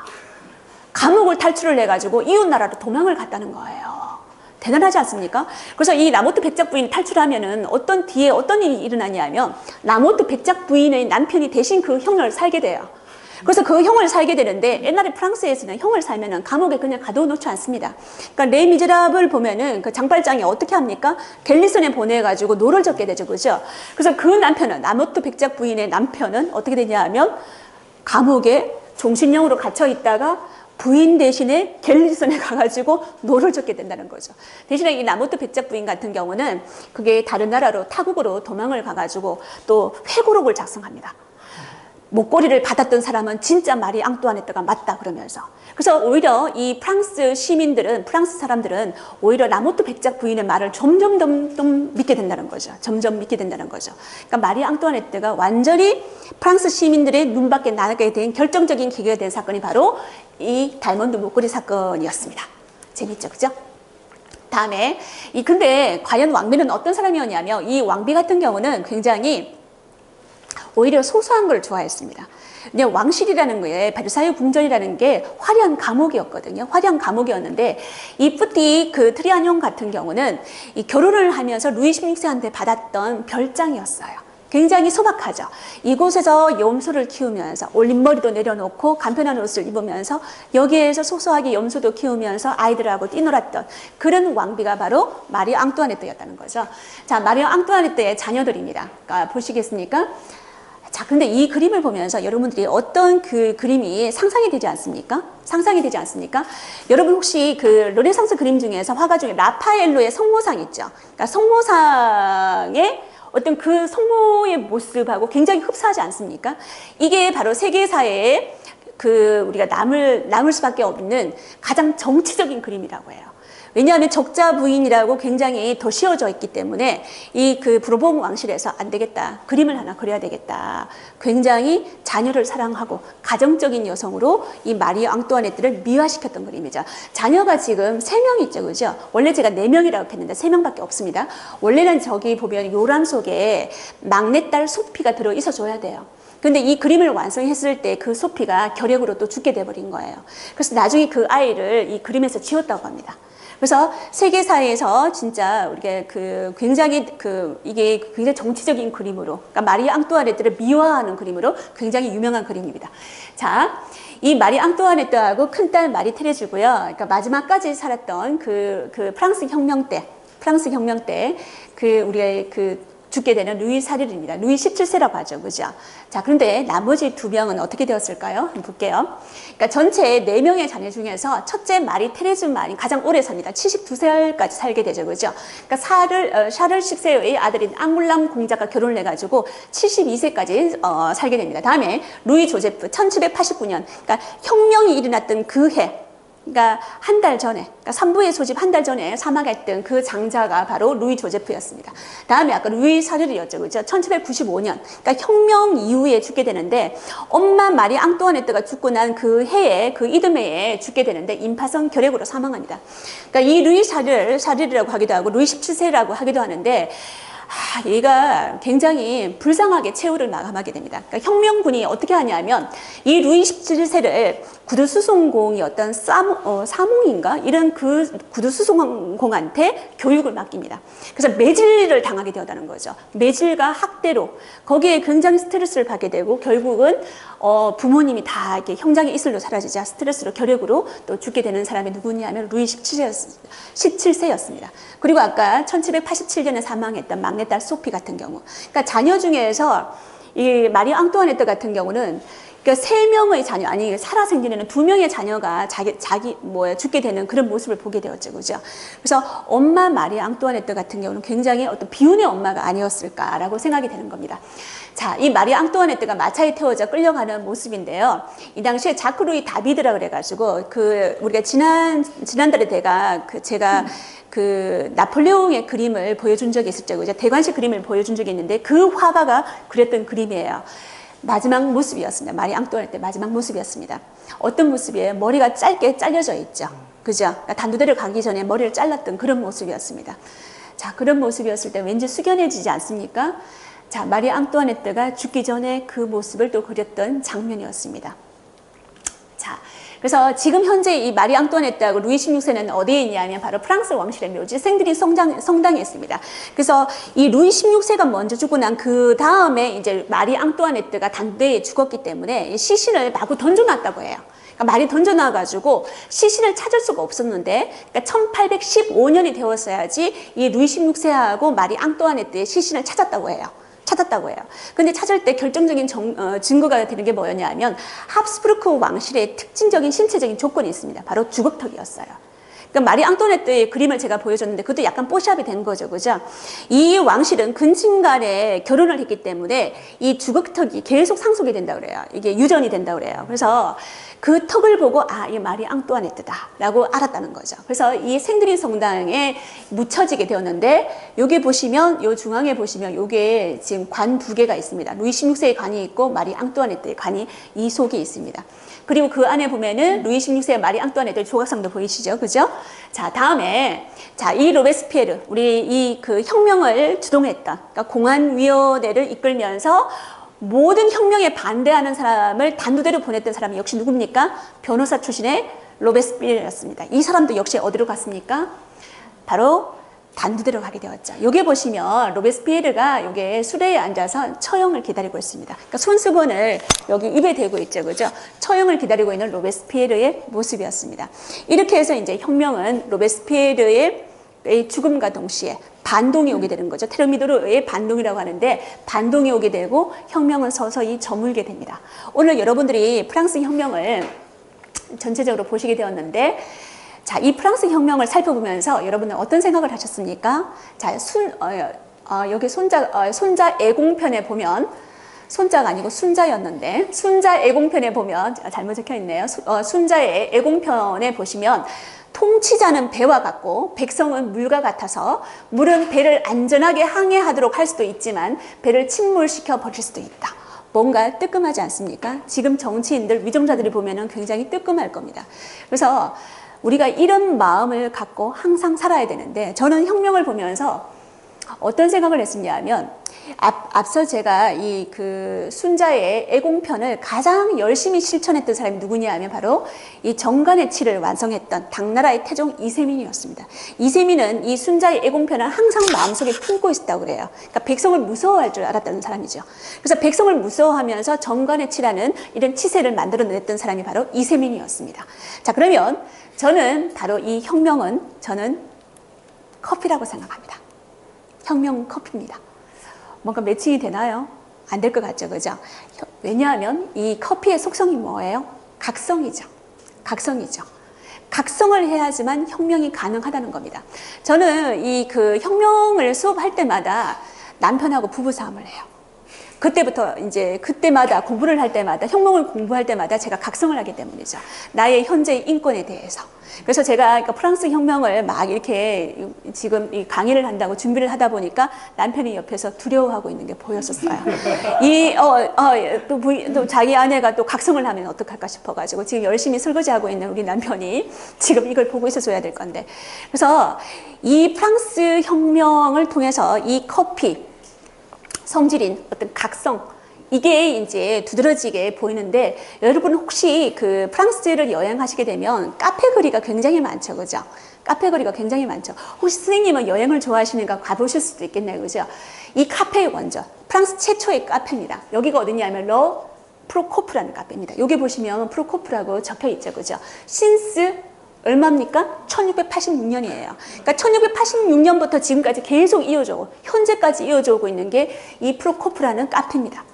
감옥을 탈출을 해가지고 이웃나라로 도망을 갔다는 거예요. 대단하지 않습니까? 그래서 이 라모트 백작 부인이 탈출하면은 어떤 일이 일어나냐면 라모트 백작 부인의 남편이 대신 그 형을 살게 돼요. 그래서 그 형을 살게 되는데 옛날에 프랑스에서는 형을 살면은 감옥에 그냥 가둬 놓지 않습니다. 그러니까 레미제라블 보면은 그 장발장이 어떻게 합니까? 갤리선에 보내가지고 노를 젓게 되죠, 그죠? 그래서 그 남편은 라모트 백작 부인의 남편은 어떻게 되냐 하면 감옥에 종신형으로 갇혀 있다가 부인 대신에 갤리선에 가가지고 노를 젓게 된다는 거죠. 대신에 이 라모트 백작 부인 같은 경우는 그게 다른 나라로 타국으로 도망을 가가지고 또 회고록을 작성합니다. 목걸이를 받았던 사람은 진짜 마리 앙뚜아네트가 맞다 그러면서. 그래서 오히려 이 프랑스 사람들은 오히려 라모트 백작 부인의 말을 점점 믿게 된다는 거죠. 그러니까 마리 앙뚜아네트가 완전히 프랑스 시민들의 눈 밖에 나게 된 결정적인 계기가 된 사건이 바로 이 다이아몬드 목걸이 사건이었습니다. 재밌죠, 그죠? 다음에 근데 과연 왕비는 어떤 사람이었냐면 이 왕비 같은 경우는 굉장히 오히려 소소한 걸 좋아했습니다. 근데 왕실이라는 거에 베르사유 궁전이라는 게 화려한 감옥이었거든요. 화려한 감옥이었는데 이 뿌띠 그 트리아뇽 같은 경우는 이 결혼을 하면서 루이 16세한테 받았던 별장이었어요. 굉장히 소박하죠. 이곳에서 염소를 키우면서 올림머리도 내려놓고 간편한 옷을 입으면서 여기에서 소소하게 염소도 키우면서 아이들하고 뛰놀았던 그런 왕비가 바로 마리 앙뚜아네트였다는 거죠. 자, 마리 앙뚜아네트의 자녀들입니다. 보시겠습니까? 자, 근데 이 그림을 보면서 여러분들이 어떤 그 그림이 상상이 되지 않습니까? 상상이 되지 않습니까? 여러분 혹시 그 르네상스 그림 중에서 화가 중에 라파엘로의 성모상 있죠? 그러니까 성모상의 어떤 그 성모의 모습하고 굉장히 흡사하지 않습니까? 이게 바로 세계사에 그 우리가 남을 수밖에 없는 가장 정치적인 그림이라고 해요. 왜냐하면 적자 부인이라고 굉장히 더 씌워져 있기 때문에 이 그 브로봉 왕실에서 안 되겠다. 그림을 하나 그려야 되겠다. 굉장히 자녀를 사랑하고 가정적인 여성으로 이 마리 앙뚜아네트를 미화시켰던 그림이죠. 자녀가 지금 3명 있죠. 그죠? 원래 제가 4명이라고 했는데 3명밖에 없습니다. 원래는 저기 보면 요람 속에 막내딸 소피가 들어 있어 줘야 돼요. 근데 이 그림을 완성했을 때 그 소피가 결핵으로 또 죽게 돼버린 거예요. 그래서 나중에 그 아이를 이 그림에서 지웠다고 합니다. 그래서 세계사에서 진짜 우리가 그 굉장히 이게 굉장히 정치적인 그림으로, 그러니까 마리 앙뚜아네트를 미화하는 그림으로 굉장히 유명한 그림입니다. 자, 이 마리 앙뚜아네트하고 큰딸 마리 테레즈고요. 그러니까 마지막까지 살았던 그 프랑스 혁명 때 우리의 죽게 되는 루이 사르르입니다. 루이 17세라고 하죠. 그죠? 자, 그런데 나머지 2명은 어떻게 되었을까요? 한번 볼게요. 그러니까 전체 4명의 자녀 중에서 첫째 마리 테레즈만이 가장 오래 삽니다. 72살까지 살게 되죠. 그죠? 그러니까 샤를 10세의 아들인 앙굴람 공작과 결혼을 해가지고 72세까지 살게 됩니다. 다음에 루이 조제프 1789년, 그러니까 혁명이 일어났던 그 해, 그러니까 한 달 전에, 그러니까 산부의 소집 한 달 전에 사망했던 그 장자가 바로 루이 조제프였습니다. 다음에 아까 루이 사르르였죠. 그죠? 1795년, 그러니까 혁명 이후에 죽게 되는데, 엄마 마리 앙뚜아네트가 죽고 난 그 해에, 그 이듬해에 죽게 되는데, 임파선 결핵으로 사망합니다. 그러니까 이 루이 사르르라고 하기도 하고, 루이 17세라고 하기도 하는데, 얘가 굉장히 불쌍하게 최후를 마감하게 됩니다. 그러니까 혁명군이 어떻게 하냐면 이 루이 17세를 구두수송공이었던 사몽인가 이런 그 구두수송공한테 교육을 맡깁니다. 그래서 매질을 당하게 되었다는 거죠. 매질과 학대로 거기에 굉장히 스트레스를 받게 되고 결국은 부모님이 다 이렇게 형장의 이슬로 사라지자 스트레스로 결핵으로 또 죽게 되는 사람이 누구냐면 루이 17세였습니다. 그리고 아까 1787년에 사망했던 막내딸 소피 같은 경우, 그러니까 자녀 중에서 이 마리 앙뚜아네트 같은 경우는 그러니까 3명의 자녀, 아니 살아생전에는 2명의 자녀가 죽게 되는 그런 모습을 보게 되었죠, 그죠? 그래서 엄마 마리 앙뚜아네트 같은 경우는 굉장히 어떤 비운의 엄마가 아니었을까라고 생각이 되는 겁니다. 자, 이 마리 앙뚜아네트가 마차에 태워져 끌려가는 모습인데요. 이 당시에 자크 루이 다비드라 그래가지고 우리가 지난달에 제가 나폴레옹의 그림을 보여준 적이 있었죠. 그죠? 대관식 그림을 보여준 적이 있는데 그 화가가 그렸던 그림이에요. 마지막 모습이었습니다. 마리 앙뚜아네트 마지막 모습이었습니다. 어떤 모습이에요? 머리가 짧게 잘려져 있죠. 그죠? 그러니까 단두대를 가기 전에 머리를 잘랐던 그런 모습이었습니다. 자, 그런 모습이었을 때 왠지 숙연해지지 않습니까? 자, 마리 앙뚜아네트가 죽기 전에 그 모습을 또 그렸던 장면이었습니다. 자, 그래서 지금 현재 이 마리 앙뚜아네트하고 루이 16세는 어디에 있냐면 바로 프랑스 왕실의 묘지 생드리 성당에 있습니다. 그래서 이 루이 16세가 먼저 죽고 난 그 다음에 이제 마리 앙뚜아네트가 단대에 죽었기 때문에 시신을 마구 던져놨다고 해요. 그러니까 말이 던져놔가지고 시신을 찾을 수가 없었는데, 그러니까 1815년이 되었어야지 이 루이 16세하고 마리 앙뚜아네트의 시신을 찾았다고 해요. 근데 찾을 때 결정적인 증거가 되는 게 뭐였냐면 합스부르크 왕실의 특징적인 신체적인 조건이 있습니다. 바로 주걱턱이었어요. 그러니까 마리 앙뚜아네트의 그림을 제가 보여줬는데 그것도 약간 뽀샵이 된 거죠. 그죠? 이 왕실은 근친간에 결혼을 했기 때문에 이 주걱턱이 계속 상속이 된다고 그래요. 이게 유전이 된다고 그래요. 그래서 그 턱을 보고 이 마리 앙뚜아네트다 라고 알았다는 거죠. 그래서 이 생드리 성당에 묻혀지게 되었는데, 여기 보시면, 요 중앙에 보시면 요게 지금 관 2개가 있습니다. 루이 16세의 관이 있고 마리 앙뚜아네트의 관이 이 속에 있습니다. 그리고 그 안에 보면은 루이 16세의 마리 앙뚜아네트 조각상도 보이시죠? 그죠? 자, 다음에, 자, 이 로베스피에르, 우리 그 혁명을 주동했던, 그러니까 공안위원회를 이끌면서 모든 혁명에 반대하는 사람을 단두대로 보냈던 사람이 역시 누굽니까? 변호사 출신의 로베스피에르였습니다. 이 사람도 역시 어디로 갔습니까? 바로 단두대로 가게 되었죠. 여기 보시면 로베스피에르가 여기 수레에 앉아서 처형을 기다리고 있습니다. 그러니까 손수건을 여기 입에 대고 있죠, 그죠? 처형을 기다리고 있는 로베스피에르의 모습이었습니다. 이렇게 해서 이제 혁명은 로베스피에르의 죽음과 동시에 반동이 오게 되는 거죠. 테르미도르의 반동이라고 하는데 반동이 오게 되고 혁명은 서서히 저물게 됩니다. 오늘 여러분들이 프랑스 혁명을 전체적으로 보시게 되었는데, 자, 이 프랑스 혁명을 살펴보면서 여러분은 어떤 생각을 하셨습니까? 자, 여기 손자 애공편에 보면, 손자가 아니고 순자였는데, 순자 애공편에 보면, 잘못 적혀 있네요. 순자의 애공편에 보시면, 통치자는 배와 같고 백성은 물과 같아서 물은 배를 안전하게 항해하도록 할 수도 있지만 배를 침몰시켜 버릴 수도 있다. 뭔가 뜨끔하지 않습니까? 지금 정치인들, 위정자들이 보면은 굉장히 뜨끔할 겁니다. 그래서 우리가 이런 마음을 갖고 항상 살아야 되는데, 저는 혁명을 보면서 어떤 생각을 했었냐 하면, 앞서 제가 이 순자의 애공편을 가장 열심히 실천했던 사람이 누구냐 하면 바로 이 정관의 치를 완성했던 당나라의 태종 이세민이었습니다. 이세민은 이 순자의 애공편을 항상 마음속에 품고 있었다고 그래요. 그러니까 백성을 무서워할 줄 알았다는 사람이죠. 그래서 백성을 무서워하면서 정관의 치라는 이런 치세를 만들어냈던 사람이 바로 이세민이었습니다. 자, 그러면 저는 바로 이 혁명은 저는 커피라고 생각합니다. 혁명은 커피입니다. 뭔가 매칭이 되나요? 안 될 것 같죠, 그죠? 왜냐하면 이 커피의 속성이 뭐예요? 각성이죠. 각성이죠. 각성을 해야지만 혁명이 가능하다는 겁니다. 저는 이 혁명을 수업할 때마다 남편하고 부부싸움을 해요. 그때마다 공부를 할 때마다, 혁명을 공부할 때마다 제가 각성을 하기 때문이죠. 나의 현재의 인권에 대해서. 그래서 제가 프랑스 혁명을 막 이렇게 지금 이 강의를 한다고 준비를 하다 보니까 남편이 옆에서 두려워하고 있는 게 보였었어요. 또 자기 아내가 또 각성을 하면 어떡할까 싶어가지고 지금 열심히 설거지하고 있는 우리 남편이 지금 이걸 보고 있어줘야 될 건데. 그래서 이 프랑스 혁명을 통해서 이 커피, 성질인 어떤 각성, 이게 이제 두드러지게 보이는데, 여러분 혹시 프랑스를 여행하시게 되면 카페 거리가 굉장히 많죠, 그죠? 카페 거리가 굉장히 많죠. 혹시 선생님은 여행을 좋아하시니까 가보실 수도 있겠네요, 그죠? 이 카페의 원조, 프랑스 최초의 카페입니다. 여기가 어디냐면 러 프로코프라는 카페입니다. 여기 보시면 프로코프라고 적혀 있죠, 그죠? 신스 얼마입니까? 1686년이에요. 그러니까 1686년부터 지금까지 계속 현재까지 이어져 오고 있는 게 이 프로코프라는 카페입니다.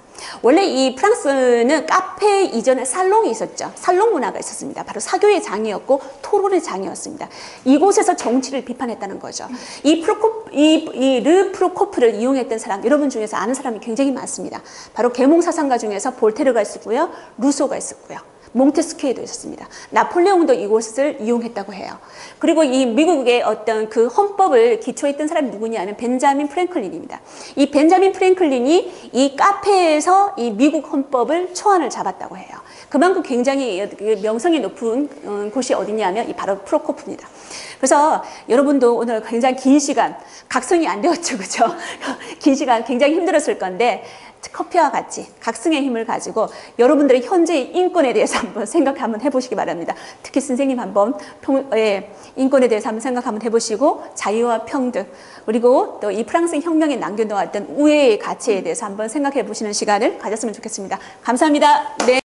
원래 이 프랑스는 카페 이전에 살롱이 있었죠. 살롱 문화가 있었습니다. 바로 사교의 장이었고 토론의 장이었습니다. 이곳에서 정치를 비판했다는 거죠. 르 프로코프를 이용했던 사람, 여러분 중에서 아는 사람이 굉장히 많습니다. 바로 계몽사상가 중에서 볼테르가 있었고요, 루소가 있었고요, 몽테스키에도 있었습니다. 나폴레옹도 이곳을 이용했다고 해요. 그리고 이 미국의 어떤 헌법을 기초했던 사람이 누구냐 하면 벤자민 프랭클린입니다. 이 벤자민 프랭클린이 이 카페에서 이 미국 헌법을 초안을 잡았다고 해요. 그만큼 굉장히 명성이 높은 곳이 어디냐 하면 바로 프로코프입니다. 그래서 여러분도 오늘 굉장히 긴 시간, 각성이 안 되었죠, 그죠? 긴 시간 굉장히 힘들었을 건데, 커피와 같이 각성의 힘을 가지고 여러분들의 현재의 인권에 대해서 한번 생각 한번 해보시기 바랍니다. 특히 선생님 한번 인권에 대해서 한번 생각 한번 해보시고, 자유와 평등, 그리고 또 이 프랑스 혁명에 남겨놓았던 우애의 가치에 대해서 한번 생각해 보시는 시간을 가졌으면 좋겠습니다. 감사합니다. 네.